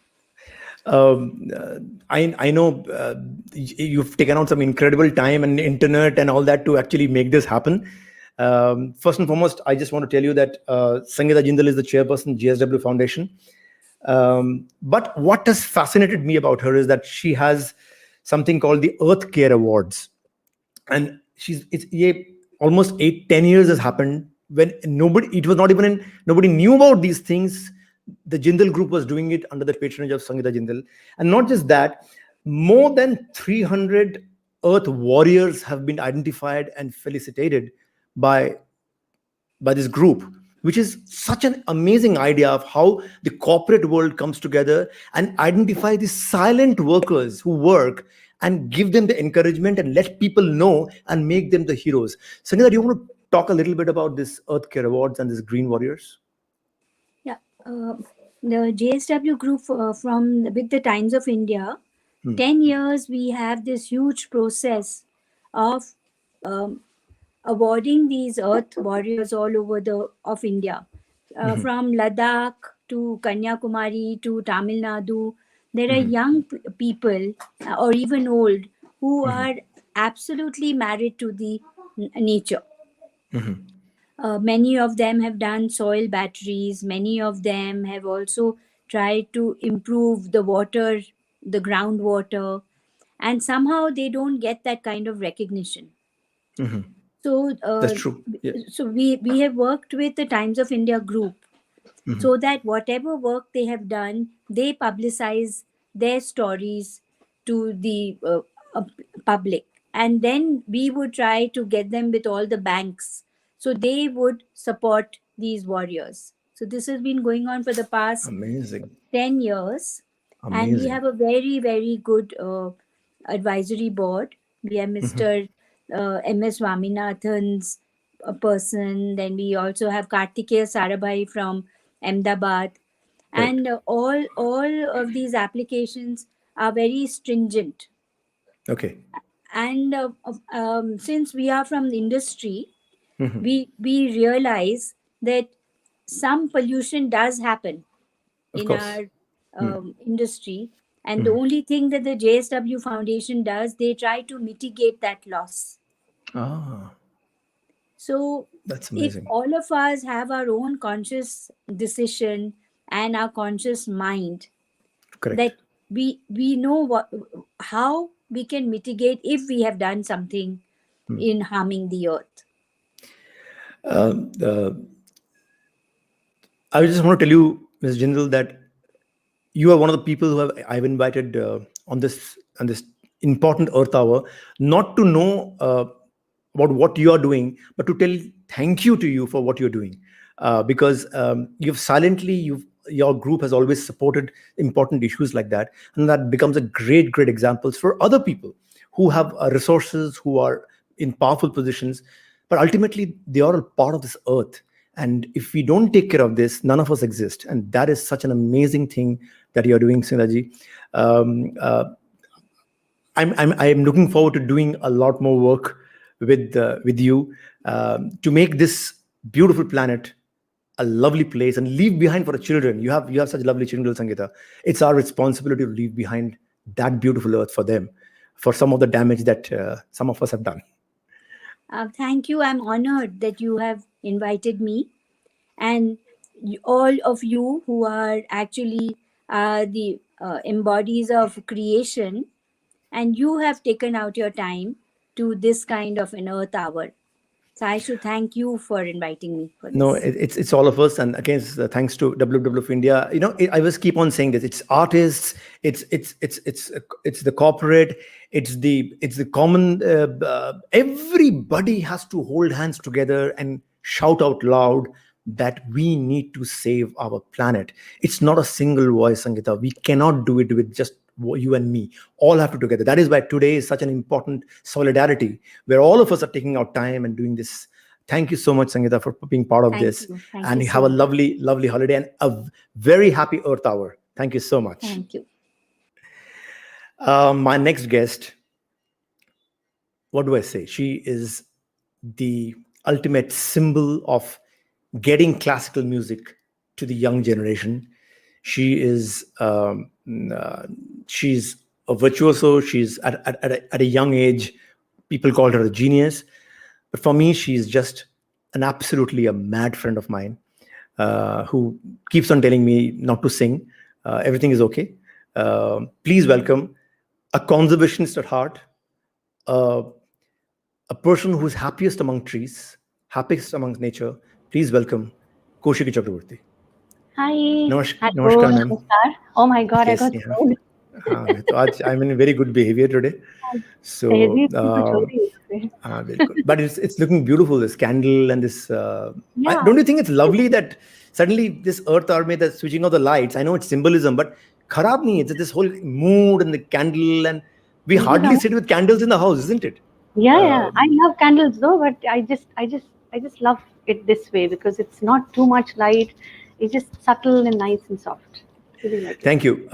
I know you've taken out some incredible time and internet and all that to actually make this happen. First and foremost, I just want to tell you that Sangita Jindal is the chairperson, GSW Foundation. But what has fascinated me about her is that she has something called the Earth Care Awards. And almost 8-10 years has happened when nobody knew about these things. the Jindal group was doing it under the patronage of Sangita Jindal. And not just that, more than 300 Earth warriors have been identified and felicitated by this group, which is such an amazing idea of how the corporate world comes together and identify the silent workers who work and give them the encouragement and let people know and make them the heroes. Sangita, do you want to talk a little bit about this Earth Care Awards and this Green Warriors? Yeah, the JSW group from with the Times of India, 10 years we have this huge process of awarding these Earth Warriors all over of India, from Ladakh to Kanyakumari to Tamil Nadu. There are young people or even old who are absolutely married to the nature. Many of them have done soil batteries. Many of them have also tried to improve the water, the groundwater, and somehow they don't get that kind of recognition. So That's true. Yeah. so we have worked with the Times of India group, so that whatever work they have done, they publicize their stories to the public, and then we would try to get them with all the banks, so they would support these warriors. So this has been going on for the past Amazing. 10 years. And we Amazing. have a very, very good advisory board. We have Mr. M.S. Swaminathan's person. Then we also have Kartikeya Sarabhai from Ahmedabad. Right. And all of these applications are very stringent. Okay. And since we are from the industry, we realize that some pollution does happen Of in course. our industry. And the only thing that the JSW Foundation does, they try to mitigate that loss. Ah, So that's if amazing. all of us have our own conscious decision and our conscious mind, Correct. that we know how we can mitigate if we have done something in harming the earth. I just want to tell you, Ms. Jindal, that you are one of the people who I've invited on this important Earth Hour, not to know about what you are doing, but to tell thank you to you for what you're doing, because your group has always supported important issues like that, and that becomes a great example for other people who have resources, who are in powerful positions, but ultimately they are a part of this earth. And if we don't take care of this, none of us exist. And that is such an amazing thing that you're doing, Sinaji. I'm looking forward to doing a lot more work with you to make this beautiful planet a lovely place and leave behind for the children. You have such lovely children, Sangita. It's our responsibility to leave behind that beautiful earth for them, for some of the damage that some of us have done. Thank you. I'm honored that you have invited me, and all of you who are actually the embodies of creation, and you have taken out your time to this kind of an Earth Hour. So I should thank you for inviting me for this. No, it's all of us, and again, thanks to WWF-India. I was keep on saying this. It's artists, it's the corporate, it's the common. Everybody has to hold hands together and shout out loud that we need to save our planet. It's not a single voice, Sangita. We cannot do it with just you and me. All have to together. That is why today is such an important solidarity, where all of us are taking our time and doing this. Thank you so much, Sangita, for being part of this. Thank you have so a much. lovely holiday and a very happy Earth Hour. Thank you so much. Thank you. My next guest, what do I say? She is the ultimate symbol of getting classical music to the young generation. She is she's a virtuoso. She's at a young age, people called her a genius. But for me, she's just absolutely a mad friend of mine who keeps on telling me not to sing. Everything is okay. Please welcome a conservationist at heart, a person who's happiest among trees, happiest among nature. Please welcome Kaushiki Chakraborty. Hi. Namaskar, Hello, namaskar, ma'am. namaskar. Oh my God, I got कैसी हैं आप? scared. हाँ, तो आज I'm in very good behavior today. So, तहजीब की कुछ हो रही है इसमें. बिल्कुल. But it's looking beautiful. This candle and this. Yeah. Don't you think it's lovely that suddenly this Earth Hour made the switching of the lights? I know it's symbolism, but kharab nahi. It's this whole mood and the candle, and we This is hardly how. sit with candles in the house, isn't it? Yeah. I love candles though, but I just love it this way because it's not too much light. It's just subtle and nice and soft. Really like it. Thank you.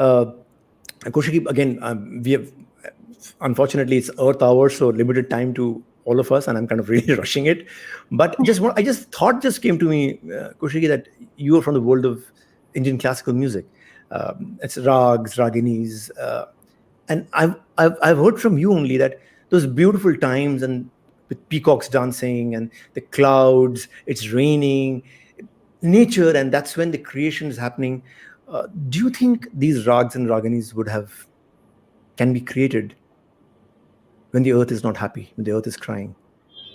Kaushiki, again, we have, unfortunately, it's Earth Hour, so limited time to all of us, and I'm kind of really rushing it. But I just thought just came to me, Kaushiki, that you are from the world of Indian classical music. It's rags, raginis, and I've heard from you only that those beautiful times and with peacocks dancing and the clouds, it's raining, nature, and that's when the creation is happening. Do you think these rags and raginis can be created when the earth is not happy, when the earth is crying,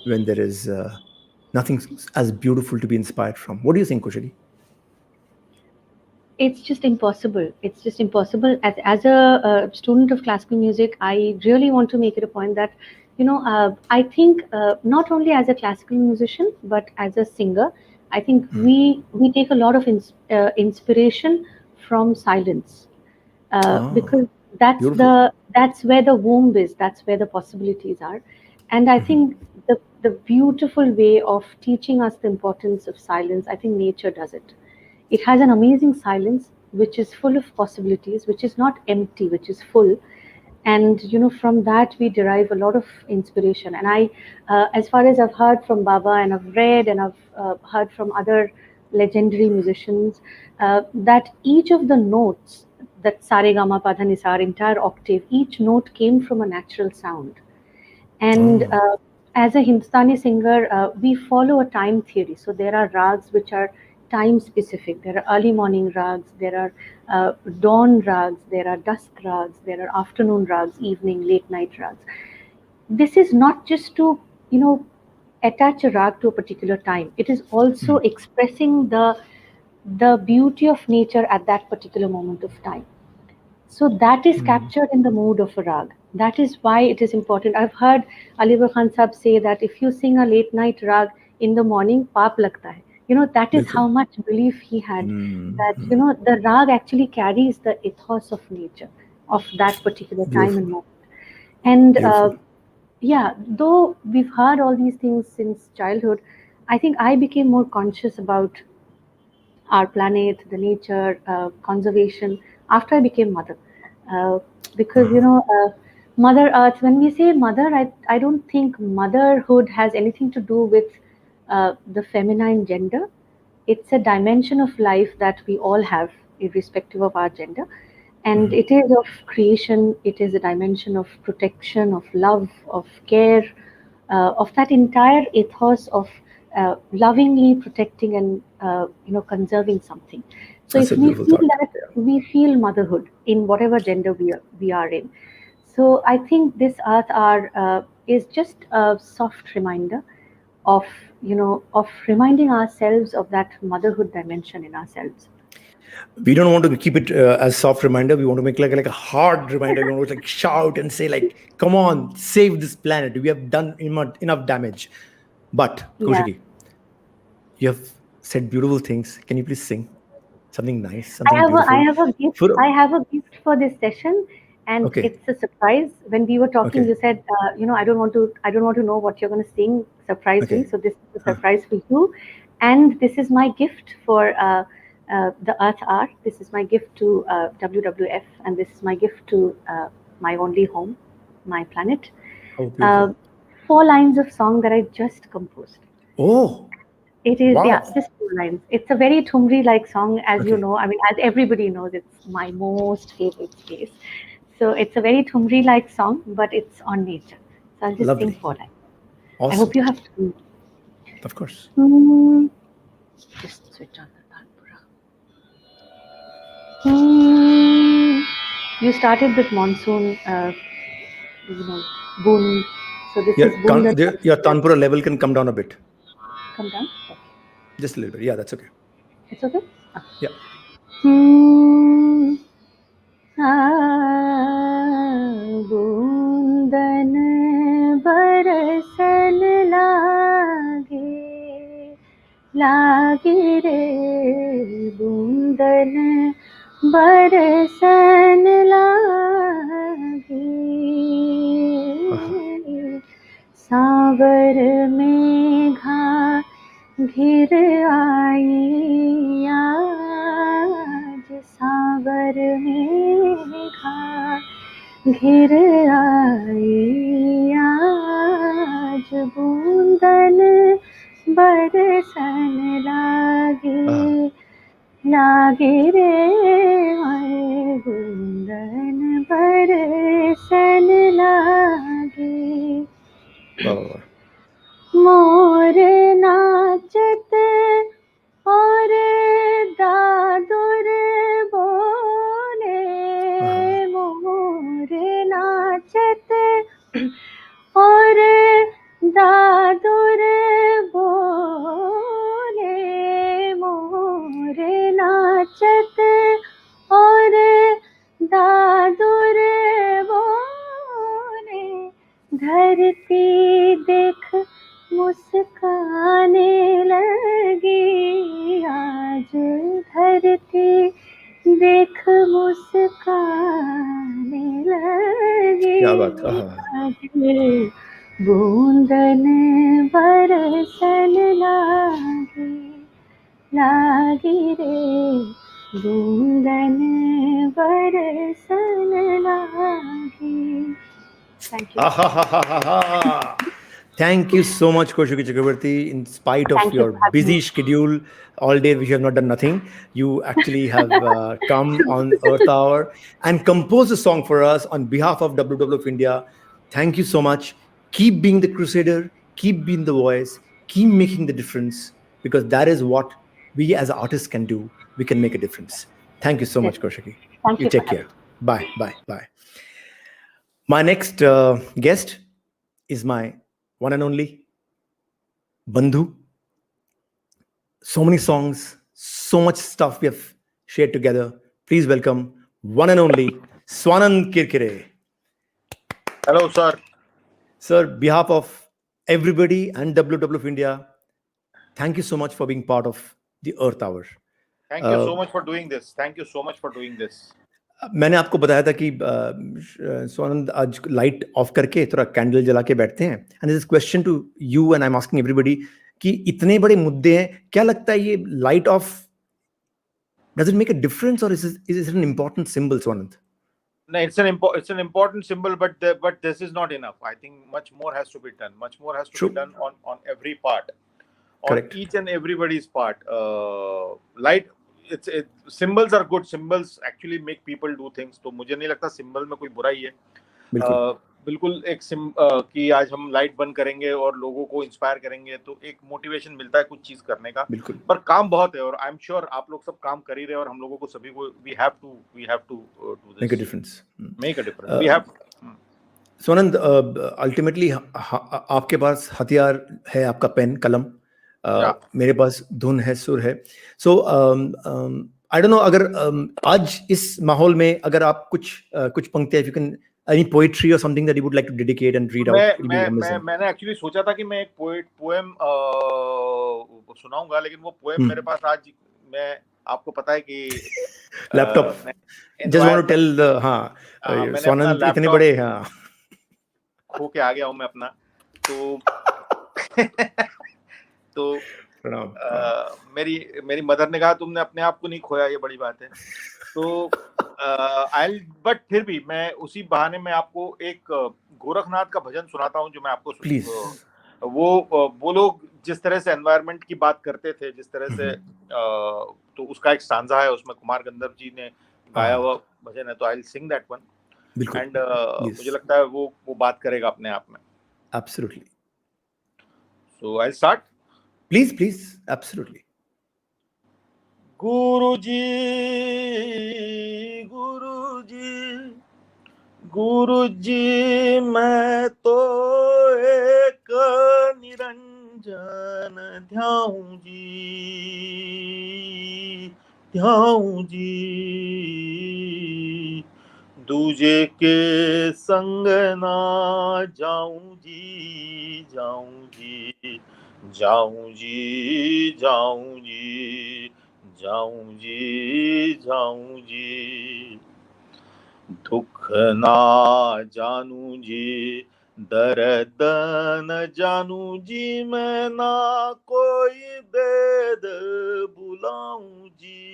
when there is nothing as beautiful to be inspired from? What do you think, Kushali? It's just impossible. It's just impossible. As a student of classical music, I really want to make it a point that, I think not only as a classical musician, but as a singer, I think we take a lot of inspiration from silence, because beautiful. that's where the womb is. That's where the possibilities are, and I think the beautiful way of teaching us the importance of silence. I think nature does it. It has an amazing silence, which is full of possibilities, which is not empty, which is full. And from that we derive a lot of inspiration. And as far as I've heard from Baba, and I've read, and I've heard from other legendary musicians, that each of the notes, that sare gama pada nisa, our entire octave, each note came from a natural sound. And as a Hindustani singer, we follow a time theory. So there are rags which are time specific. There are early morning rags, there are dawn rags, there are dusk rags, there are afternoon rags, evening, late night rags. This is not just to, attach a rag to a particular time. It is also expressing the beauty of nature at that particular moment of time. So that is captured in the mood of a rag. That is why it is important. I've heard Alibar Khan Sahab say that if you sing a late night rag in the morning, paap lagta hai. That is how much belief he had, that, the rag actually carries the ethos of nature, of that particular time and moment. And yeah, though we've heard all these things since childhood, I think I became more conscious about our planet, the nature, conservation after I became mother. Because, Mother Earth, when we say mother, I don't think motherhood has anything to do with the feminine gender. It's a dimension of life that we all have, irrespective of our gender. And it is of creation, it is a dimension of protection, of love, of care, of that entire ethos of lovingly protecting and conserving something. So That's if a we beautiful feel thought. that, we feel motherhood in whatever gender we are in. So I think this Earth Hour is just a soft reminder of of reminding ourselves of that motherhood dimension in ourselves. We don't want to keep it as soft reminder. We want to make like a hard reminder. We want to shout and say come on, save this planet. We have done enough damage. But Yeah. Kaushiki, you have said beautiful things. Can you please sing something nice, something beautiful? I have a gift. I have a gift for this session, and it's a surprise. When we were talking, you said, I don't want to know what you're going to sing. Surprise me. So this is a surprise for you, and this is my gift for the Earth Hour. This is my gift to WWF, and this is my gift to my only home, my planet. Oh, beautiful. 4 lines of song that I just composed. Oh. It is, just 2 lines. It's a very Thumri-like song, as you know. I mean, as everybody knows, it's my most favorite space. So it's a very Thumri-like song, but it's on nature. So I'll just sing 4 lines. Awesome. I hope you have to. Of course. Just switch on the Tanpura. You started with monsoon, boon. So this is boon. Your Tanpura level can come down a bit. Come down? Just a little bit. Yeah, that's okay. It's okay? Yeah. बूंदन बरसन लागे रे बूंदन बरसन लागे सांवर में घिर आई आज सांवर में घिर आई आज बूंदन बरसन लागे रे बूंदन बरसन लागे मोर नाचत और दादुर बोले मोर नाचत और दादुर बोले मोर नाचत और दादुर बोले धरती देख मुस्काने लगी आज धरती देख मुस्काने लगी क्या बात आज बूंदन बरसन लागी रे बूंदन बरसन लागी. Thank you. Thank you so much, Koshuki Chakrabarti. In spite of your busy schedule, all day we have not done nothing. You actually have come on Earth Hour and composed a song for us on behalf of WWF-India. Thank you so much. Keep being the crusader, keep being the voice, keep making the difference, because that is what we as artists can do. We can make a difference. Thank you so much, Koshuki. Thank you. Take care. Bye. My next guest is my one and only Bandhu. So many songs, so much stuff we have shared together. Please welcome one and only Swanan Kirkire. Hello, sir. Sir, behalf of everybody and WWF-India, thank you so much for being part of the Earth Hour. Thank you so much for doing this. मैंने आपको बताया था कि स्वानंद आज light of करके थोड़ा candle जला के बैठते हैं and this question to you and I am asking everybody कि इतने बड़े मुद्दे हैं, क्या लगता है ये light off does it make a difference और is it an important symbol, Swanand? No, it's an important symbol, but this is not enough. I think much more has to be done. Much more has to be done on every part, Correct. on each and everybody's part. Light. Symbols are good. Symbols actually make people do things. तो मुझे नहीं लगता symbol में कोई बुराई है. बिल्कुल एक कि आज हम लाइट बंद करेंगे और लोगों को इंस्पायर करेंगे तो एक मोटिवेशन मिलता है कुछ चीज करने का. पर काम बहुत है और आई एम श्योर आप लोग सब काम कर ही रहे हैं और हम लोगों को सभी को we have to do this. Make a difference. We have. Swanand, ultimately आपके पास हथियार है, आपका पेन कलम. मेरे पास धुन है, सुर है. सो आई डोंट नो, अगर आज इस माहौल में अगर आप कुछ पंक्तियां, if you can, any poetry or something that you would like to dedicate and read out. मैंने एक्चुअली सोचा था कि मैं एक पोएम सुनाऊंगा, लेकिन वो पोएम मेरे पास आज, मैं आपको पता है कि laptop just want to tell the Swanand इतने बड़े खो के आ गया हूं मैं अपना. तो मेरी मदर ने कहा तुमने अपने आप को नहीं खोया, ये बड़ी बात है. तो बट फिर भी मैं उसी बहाने में आपको एक गोरखनाथ का भजन सुनाता हूँ जो मैं आपको प्लीज. वो लोग जिस तरह से एनवायरनमेंट की बात करते थे, जिस तरह से तो उसका एक स्टांजा है, उसमें कुमार गंधर्व जी ने गाया हुआ भजन है. तो I will sing that one and मुझे लगता है वो बात करेगा अपने आप में. Absolutely. So I start. Please, absolutely. Guruji मैं तो एक निरंजन ध्याऊं जी. जाऊं जी, दूजे के संग ना जाऊं जी, जाऊं जी, जाऊं जी, जाऊं जी, जाऊं जी, जाऊं जी, दुख ना जानू जी, दर्द न जानू जी, मैं ना कोई वेद बुलाऊं जी,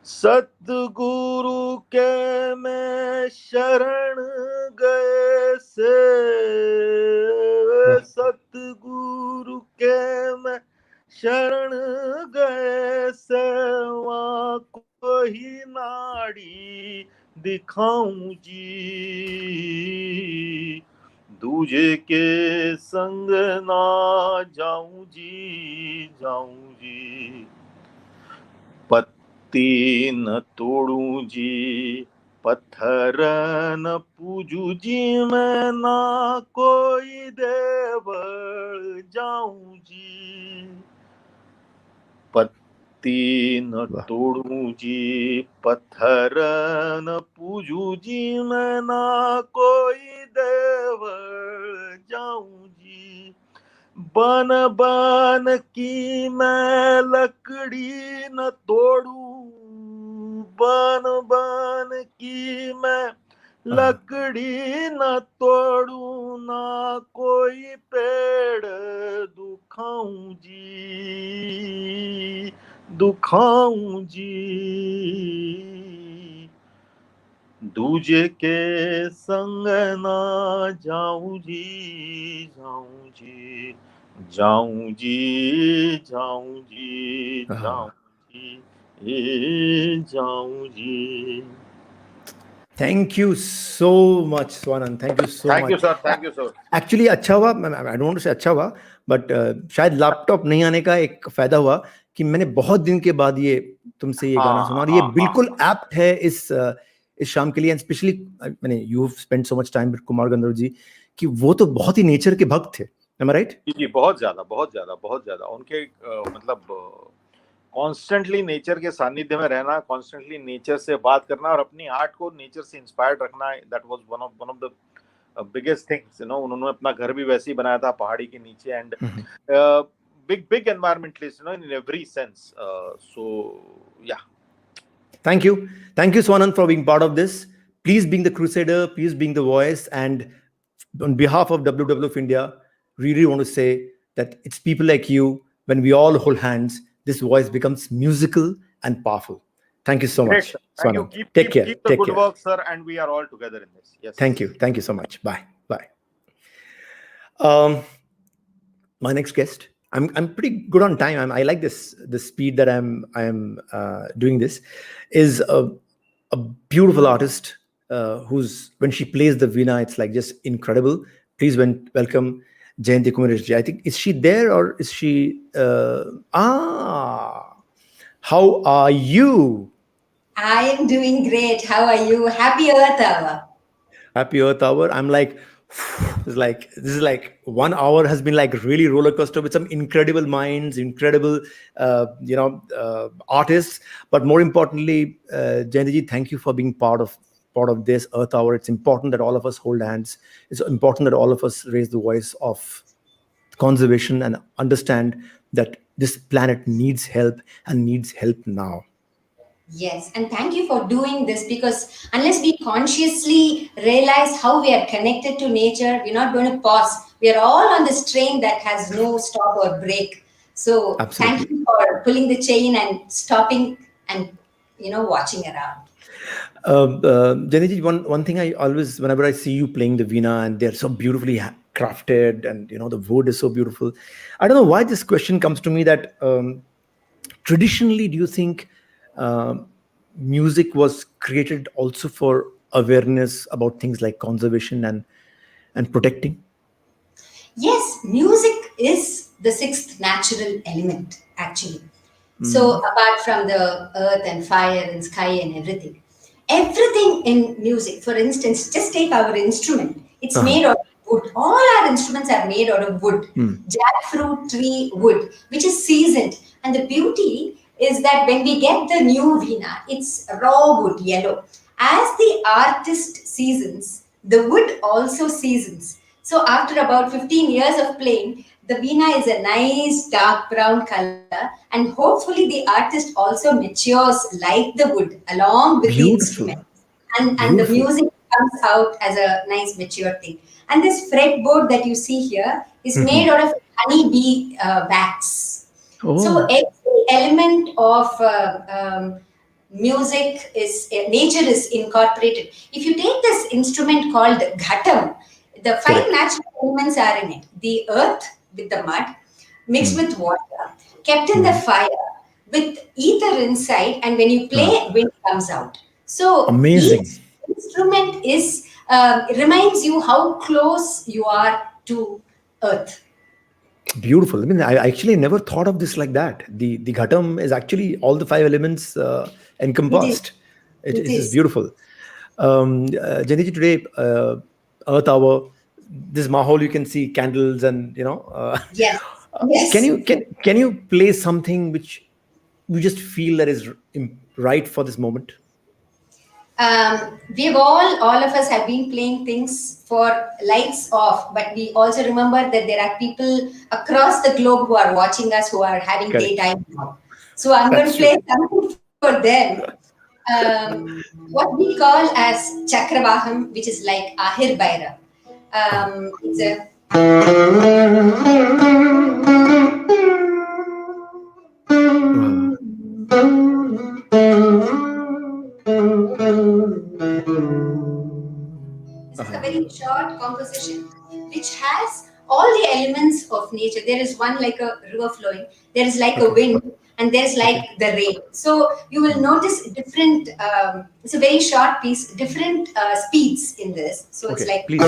सतगुरु के मैं शरण गए से, सतगुरु के मैं शरण गए से, वहाँ कोई नाड़ी दिखाऊं जी, दूजे के संग ना जाऊं जी, जाऊं जी, पत्ती न तोड़ू जी, पत्थर न पूजू जी, मैं ना कोई देवल जाऊं जी, पत्ती न तोड़ू जी, पत्थर न पूजू जी, मैं ना कोई देवल जाऊं जी, बन बन की मैं लकड़ी न तोड़ू, बन बन की मैं लकड़ी न तोड़ू, ना कोई पेड़ दुखाऊं जी, दुखाऊं जी, दूजे के संग ना जाऊं जी, जाऊं जी, जाऊं जी, जाऊं जी, जाऊं जी, जाऊं जी. Thank you so much, Swanan. Thank you so Thank you, much. sir. Thank you, sir. Actually अच्छा हुआ, आई डोंट से अच्छा हुआ, बट शायद लैपटॉप नहीं आने का एक फायदा हुआ कि मैंने बहुत दिन के बाद ये तुमसे ये गाना सुना, और ये बिल्कुल एप्ट है इस शाम के लिए, एंड स्पेशली मैंने you spend so much time with Kumar Gandharva जी, कि वो तो बहुत ही नेचर के भक्त थे, एम आई राइट? जी, बहुत ज्यादा, बहुत ज्यादा, बहुत ज्यादा उनके मतलब कॉन्स्टेंटली नेचर के सानिध्य में रहना, कॉन्स्टेंटली नेचर से बात करना और अपनी आर्ट को नेचर से इंस्पायर्ड रखना, that was one of the biggest things, you know. उन्होंने अपना घर भी वैसे ही बनाया था पहाड़ी के नीचे, and big environmentalist, you know, in every sense. So yeah, Thank you, Swanan, for being part of this. Please being the crusader, please being the voice, and on behalf of WWF-India, really want to say that it's people like you, when we all hold hands, this voice becomes musical and powerful. Thank you so great, much, sir. Thank you. Swanan. Take care. Keep the Take good care. work, sir, and we are all together in this. Yes. Thank you so much. Bye. My next guest. I'm pretty good on time. I like the speed that I'm doing this. Is a beautiful artist who's, when she plays the veena, it's like just incredible. Please welcome Jayanti Kumareshji. I think, is she there or is she? How are you? I am doing great. How are you? Happy Earth Hour. Happy Earth Hour. I'm like, this is like 1 hour has been like really roller coaster with some incredible minds, incredible artists, but more importantly, Jayanti, thank you for being part of this Earth Hour. It's important that all of us hold hands. It's important that all of us raise the voice of conservation and understand that this planet needs help and needs help now. Yes, and thank you for doing this, because unless we consciously realize how we are connected to nature, we're not going to pause. We are all on this train that has no stop or break. So Absolutely. Thank you for pulling the chain and stopping and watching around. Janiji, one thing I always, whenever I see you playing the veena, and they're so beautifully crafted, and the wood is so beautiful, I don't know why this question comes to me, that traditionally, do you think music was created also for awareness about things like conservation and protecting? Yes, music is the sixth natural element, actually. So apart from the earth and fire and sky and everything in music, for instance, just take our instrument. It's made out of wood. All our instruments are made out of wood. Jackfruit tree wood, which is seasoned. And the beauty is that when we get the new veena, it's raw wood, yellow. As the artist seasons, the wood also seasons. So after about 15 years of playing, the veena is a nice dark brown color, and hopefully the artist also matures like the wood along with the Beautiful. instrument. And the Beautiful. music comes out as a nice mature thing. And this fretboard that you see here is made out of honeybee wax. So Oh, every element of music is nature is incorporated. If you take this instrument called ghatam, the five correct. natural elements are in it: the earth with the mud, mixed with water, kept in the fire, with ether inside, and when you play, wind comes out. So each Amazing. instrument is reminds you how close you are to earth. Beautiful. I mean, I actually never thought of this like that. The ghatam is actually all the five elements It is. encompassed. It It is is. beautiful. Janiji, today, Earth Hour, this mahol, you can see candles and, Yes. can Yes. you play something which you just feel that is right for this moment? We've all of us have been playing things for lights off, but we also remember that there are people across the globe who are watching us who are having Correct. daytime now. So I'm going That's to play true. something for them. What we call as Chakravaham, which is like Ahir Bhaira. It's a Wow. This is a very short composition which has all the elements of nature. There is one like a river flowing, there is like a Okay. wind, and there's like Okay. the rain. So you will notice different, it's a very short piece, different speeds in this. So it's Okay. like. Please.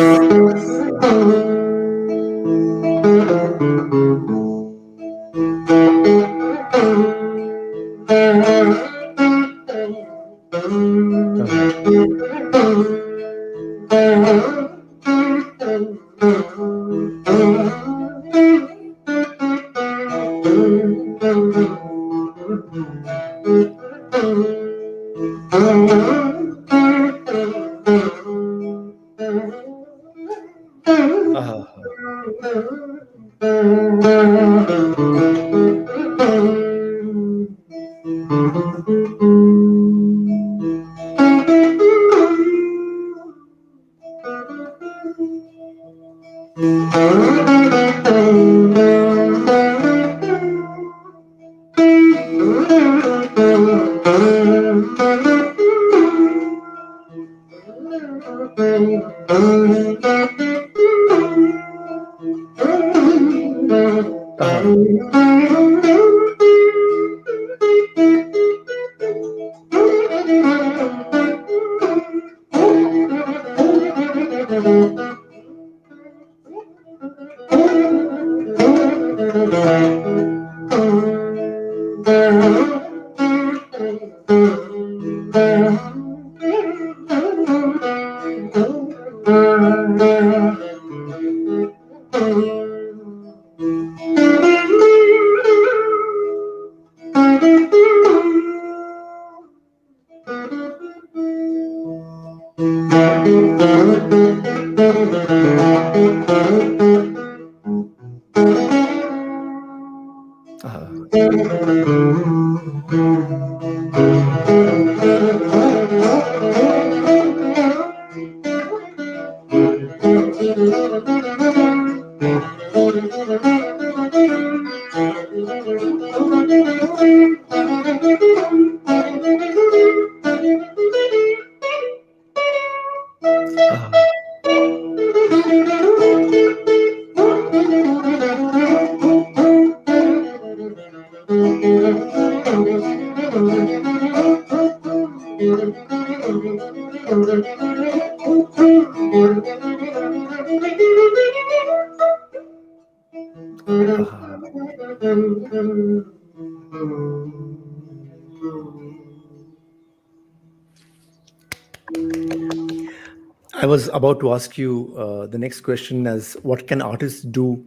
I was about to ask you the next question as what can artists do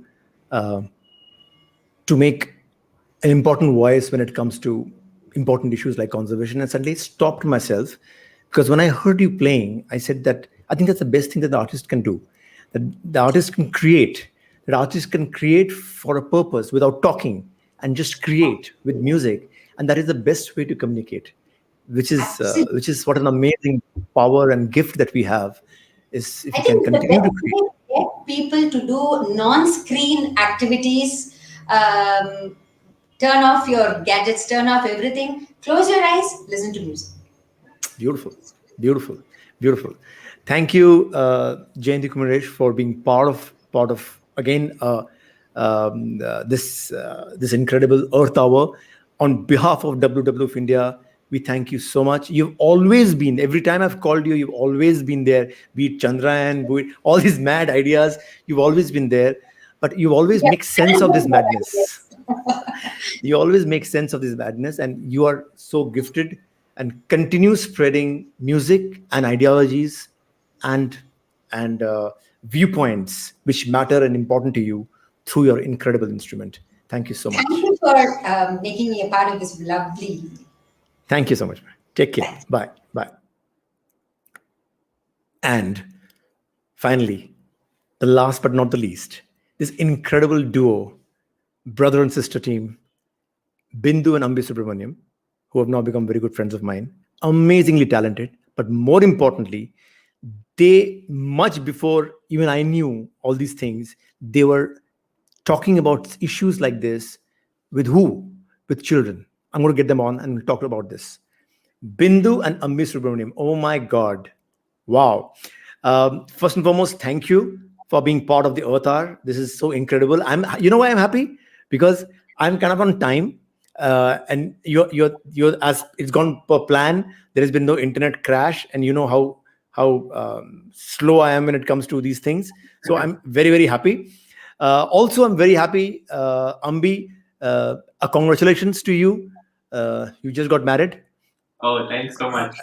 uh, to make an important voice when it comes to important issues like conservation, and suddenly stopped myself, because when I heard you playing, I said that I think that's the best thing that the artist can do. That the artist can create. That artist can create for a purpose without talking, and just create with music, and that is the best way to communicate. Which is what an amazing power and gift that we have, is if I you can think the continue to best create. way to get people to do non-screen activities, turn off your gadgets, turn off everything, close your eyes, listen to music. Beautiful, beautiful, beautiful. Thank you, Jayanti Kumaresh, for being part of again this incredible Earth Hour. On behalf of WWF India, we thank you so much. You've always been, every time I've called you, you've always been there. Be it Chandrayaan, be it all these mad ideas, you've always been there. But you always make sense of this madness. You always make sense of this madness, and you are so gifted, and continue spreading music and ideologies and viewpoints which matter and important to you through your incredible instrument. Thank you so much. Thank you for making me a part of this lovely. Thank you so much. Take care. Bye. Bye. And finally, the last but not the least, this incredible duo, brother and sister team, Bindu and Ambi Subramaniam, who have now become very good friends of mine, amazingly talented, but more importantly, they, much before even I knew all these things, they were talking about issues like this with who? With children. I'm going to get them on and we'll talk about this. Bindu and Ambi Subramaniam. Oh my God. Wow. First and foremost, thank you for being part of the Earth Hour. This is so incredible. You know why I'm happy? Because I'm kind of on time. And you're as it's gone per plan. There has been no internet crash, and you know how slow I am when it comes to these things. So I'm very, very happy. Also, I'm very happy, Ambi. Congratulations to you. You just got married. Oh, thanks so much.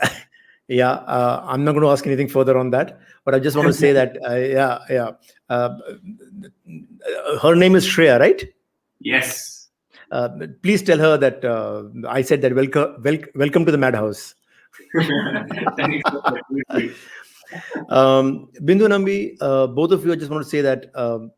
Yeah, I'm not going to ask anything further on that, but I just want to say that, her name is Shreya, right? Yes. Please tell her that I said that welcome to the madhouse. Thanks so much. Bindu and Ambi, both of you, I just want to say that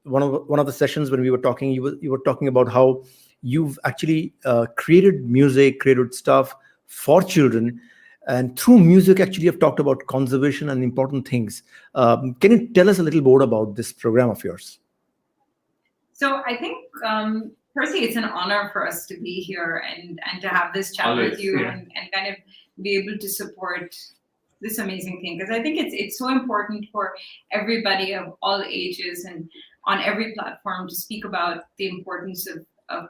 one of the sessions when we were talking, you were talking about how you've actually created music, created stuff for children, and through music actually have talked about conservation and important things. Can you tell us a little more about this program of yours? So I think, Percy, it's an honor for us to be here and to have this chat with you, yeah, and kind of be able to support this amazing thing, because I think it's so important for everybody of all ages and on every platform to speak about the importance of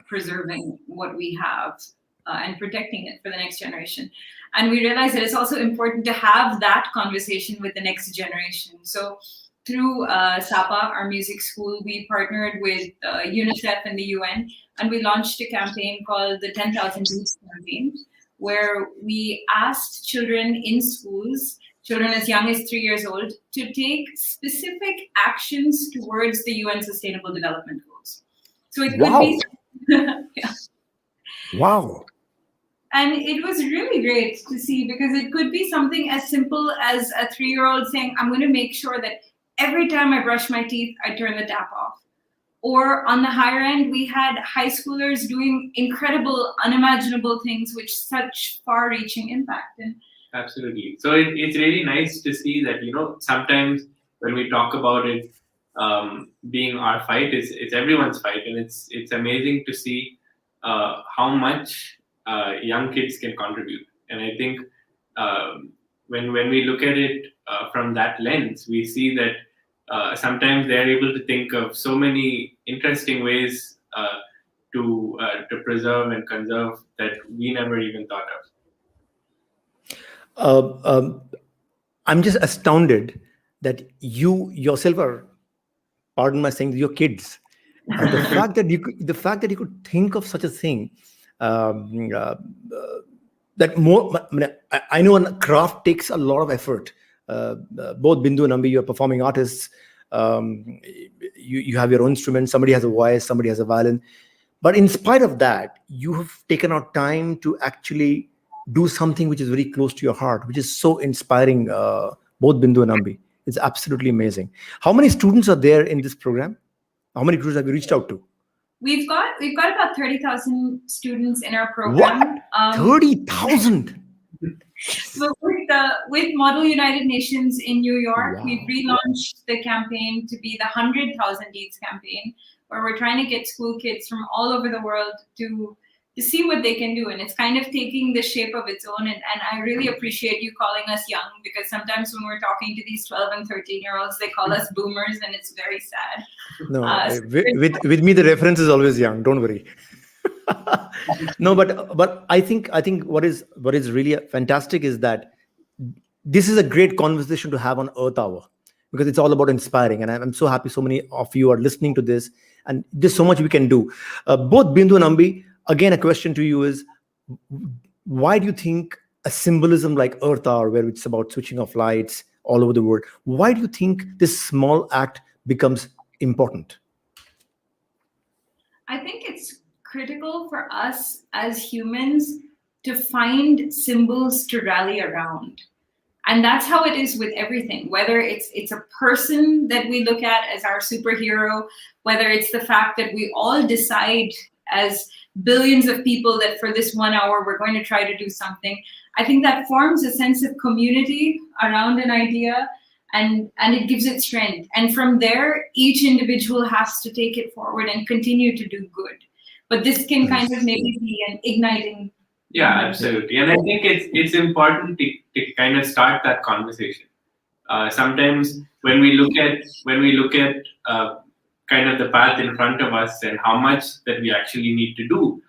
preserving what we have and protecting it for the next generation. And we realize that it's also important to have that conversation with the next generation. So through SAPA, our music school, we partnered with UNICEF and the UN, and we launched a campaign called the 10,000 Youth Campaign, where we asked children in schools, children as young as 3 years old, to take specific actions towards the UN Sustainable Development Goals. So it could be... yeah. Wow. And it was really great to see, because it could be something as simple as a 3-year-old saying, I'm going to make sure that every time I brush my teeth, I turn the tap off. Or on the higher end, we had high schoolers doing incredible, unimaginable things with such far-reaching impact. And absolutely. So it's really nice to see that, sometimes when we talk about it being our fight, it's everyone's fight. And it's amazing to see how much young kids can contribute. And I think when we look at it from that lens, we see that sometimes they're able to think of so many interesting ways to preserve and conserve that we never even thought of. I'm just astounded that you yourself are, pardon my saying, your kids. The fact that you could think of such a thing, that more. I know a craft takes a lot of effort. Both Bindu and Ambi, you are performing artists. You have your own instrument. Somebody has a voice. Somebody has a violin. But in spite of that, you have taken out time to actually do something which is very close to your heart, which is so inspiring, both Bindu and Ambi. It's absolutely amazing. How many students are there in this program? How many students have you reached out to? We've got about 30,000 students in our program. What? 30,000? So with Model United Nations in New York, Wow. we've relaunched the campaign to be the 100,000 Deeds campaign, where we're trying to get school kids from all over the world to see what they can do. And it's kind of taking the shape of its own. And I really appreciate you calling us young, because sometimes when we're talking to these 12 and 13-year-olds, they call us boomers, and it's very sad. No, with me, the reference is always young. Don't worry. No, but I think what is really fantastic is that this is a great conversation to have on Earth Hour, because it's all about inspiring, and I'm so happy so many of you are listening to this, and there's so much we can do. Both Bindu and Ambi, again, a question to you is, why do you think a symbolism like Earth Hour, where it's about switching off lights all over the world, why do you think this small act becomes important? I think it's critical for us as humans to find symbols to rally around. And that's how it is with everything, whether it's a person that we look at as our superhero, whether it's the fact that we all decide as billions of people that for this 1 hour, we're going to try to do something. I think that forms a sense of community around an idea, and it gives it strength. And from there, each individual has to take it forward and continue to do good. But this can kind of maybe be an igniting. Yeah, absolutely. And I think it's important to kind of start that conversation. Sometimes when we look at kind of the path in front of us and how much that we actually need to do,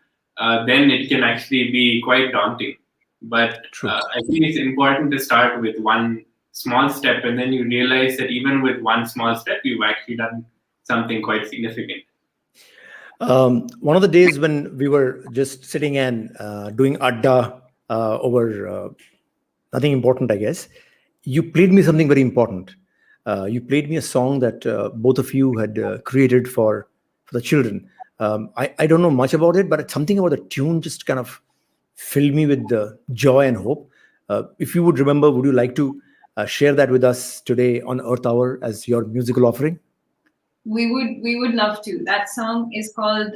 then it can actually be quite daunting. But I think it's important to start with one small step, and then you realize that even with one small step, you've actually done something quite significant. One of the days when we were just sitting and doing adda over nothing important, I guess, you played me something very important. You played me a song that both of you had created for the children. I don't know much about it, but something about the tune just kind of filled me with joy and hope. If you would remember, would you like to share that with us today on Earth Hour as your musical offering? We would love to. That song is called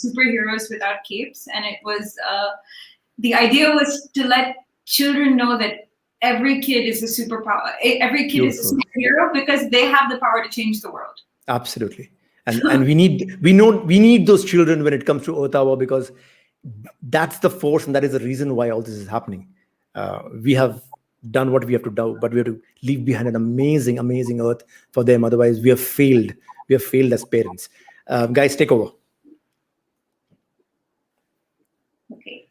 Superheroes Without Capes, and it was the idea was to let children know that every kid is a superpower. Every kid is a superhero, because they have the power to change the world. Absolutely, and we need those children when it comes to Earth Hour, because that's the force, and that is the reason why all this is happening. We have done what we have to do, but we have to leave behind an amazing, amazing Earth for them. Otherwise, we have failed. We have failed as parents. Guys, take over. Okay.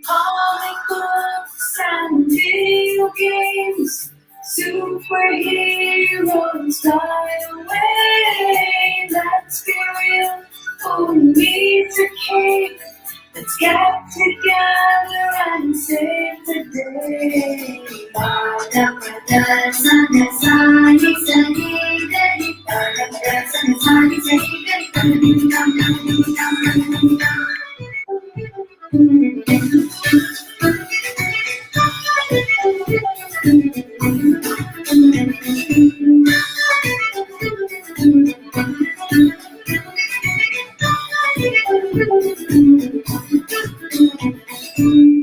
Comic books and video games, superheroes fly away. Let's be real, who needs a cape? Let's get together and save the day.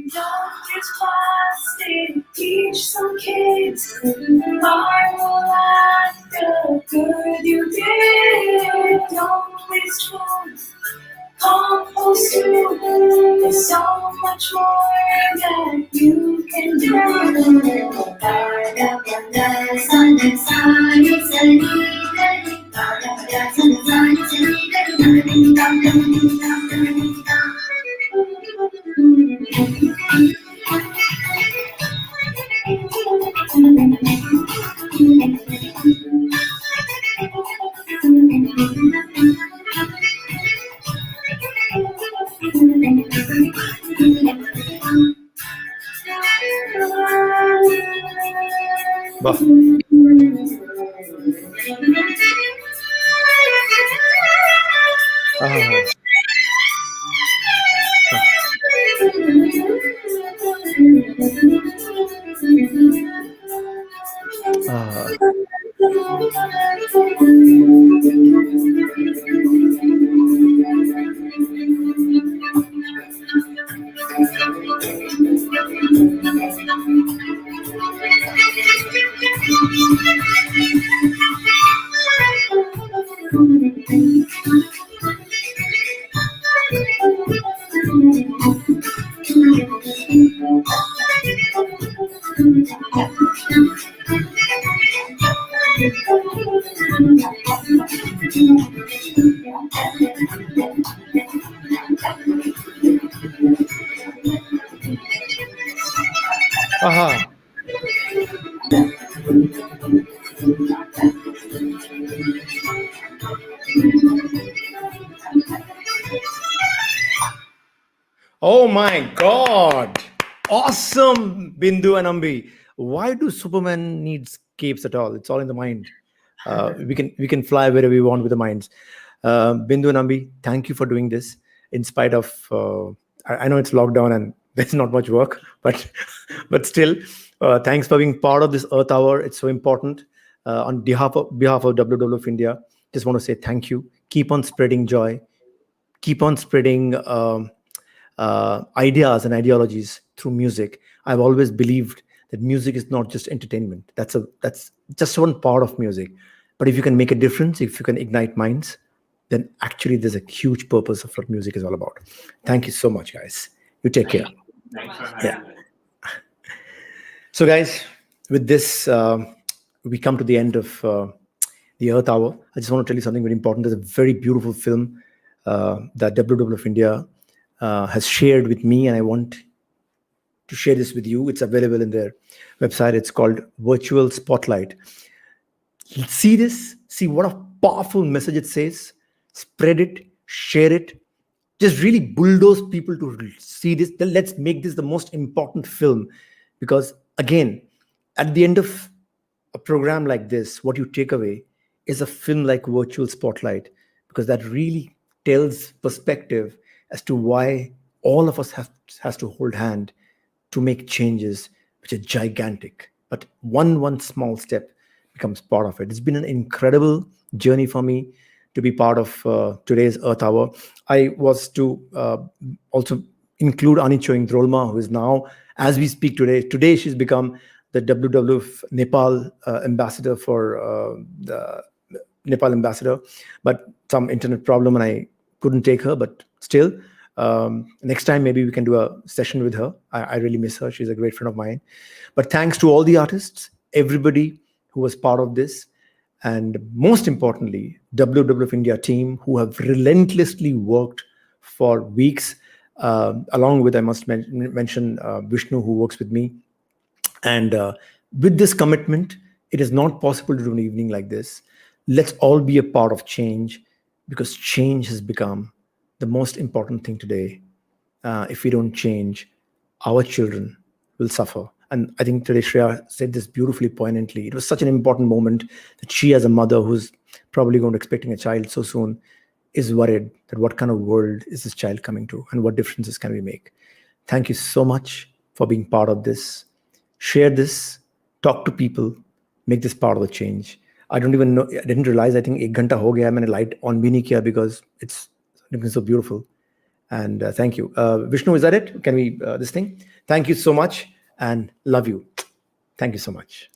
Don't use plastic, teach some kids. Marvel at the good you did. Don't waste food, Bah. Oh my God! Awesome, Bindu and Ambi. Why do Superman need capes at all? It's all in the mind. We can fly wherever we want with the minds. Bindu and Ambi, thank you for doing this. In spite of, I know it's lockdown and there's not much work, but still, thanks for being part of this Earth Hour. It's so important. On behalf of WWF-India, just want to say thank you. Keep on spreading joy. Keep on spreading ideas and ideologies through music. I've always believed that music is not just entertainment. That's just one part of music. But if you can make a difference, if you can ignite minds, then actually there's a huge purpose of what music is all about. Thank you so much, guys. You take care. Thanks for having Yeah. So, guys, with this, we come to the end of the Earth Hour. I just want to tell you something very important. There's a very beautiful film that WWF-India has shared with me, and I want to share this with you. It's available in their website. It's called Virtual Spotlight. See this? See what a powerful message it says. Spread it, share it. Just really bulldoze people to see this. Then let's make this the most important film. Because again, at the end of a program like this, what you take away is a film like Virtual Spotlight, because that really tells perspective as to why all of us has to hold hand to make changes which are gigantic. But one small step becomes part of it. It's been an incredible journey for me to be part of today's Earth Hour. I was to also include Anicho Drolma, who is now, as we speak today she's become the WWF Nepal ambassador for the Nepal ambassador, but some internet problem and I couldn't take her, but still, next time maybe we can do a session with her. I really miss her. She's a great friend of mine. But thanks to all the artists, everybody who was part of this, and most importantly, WWF India team, who have relentlessly worked for weeks, along with, I must mention Vishnu, who works with me. And with this commitment, it is not possible to do an evening like this. Let's all be a part of change, because change has become the most important thing today. If we don't change, our children will suffer. And I think today Shreya said this beautifully, poignantly. It was such an important moment that she, as a mother who's probably going to expecting a child so soon, is worried that what kind of world is this child coming to and what differences can we make. Thank you so much for being part of this. Share this, talk to people, make this part of the change. I don't even know, I didn't realize, I think 1 ghanta ho gaya, maine light on bhi nahi kiya because it's been so beautiful. And thank you. Vishnu, is that it? Can we, this thing? Thank you so much and love you. Thank you so much.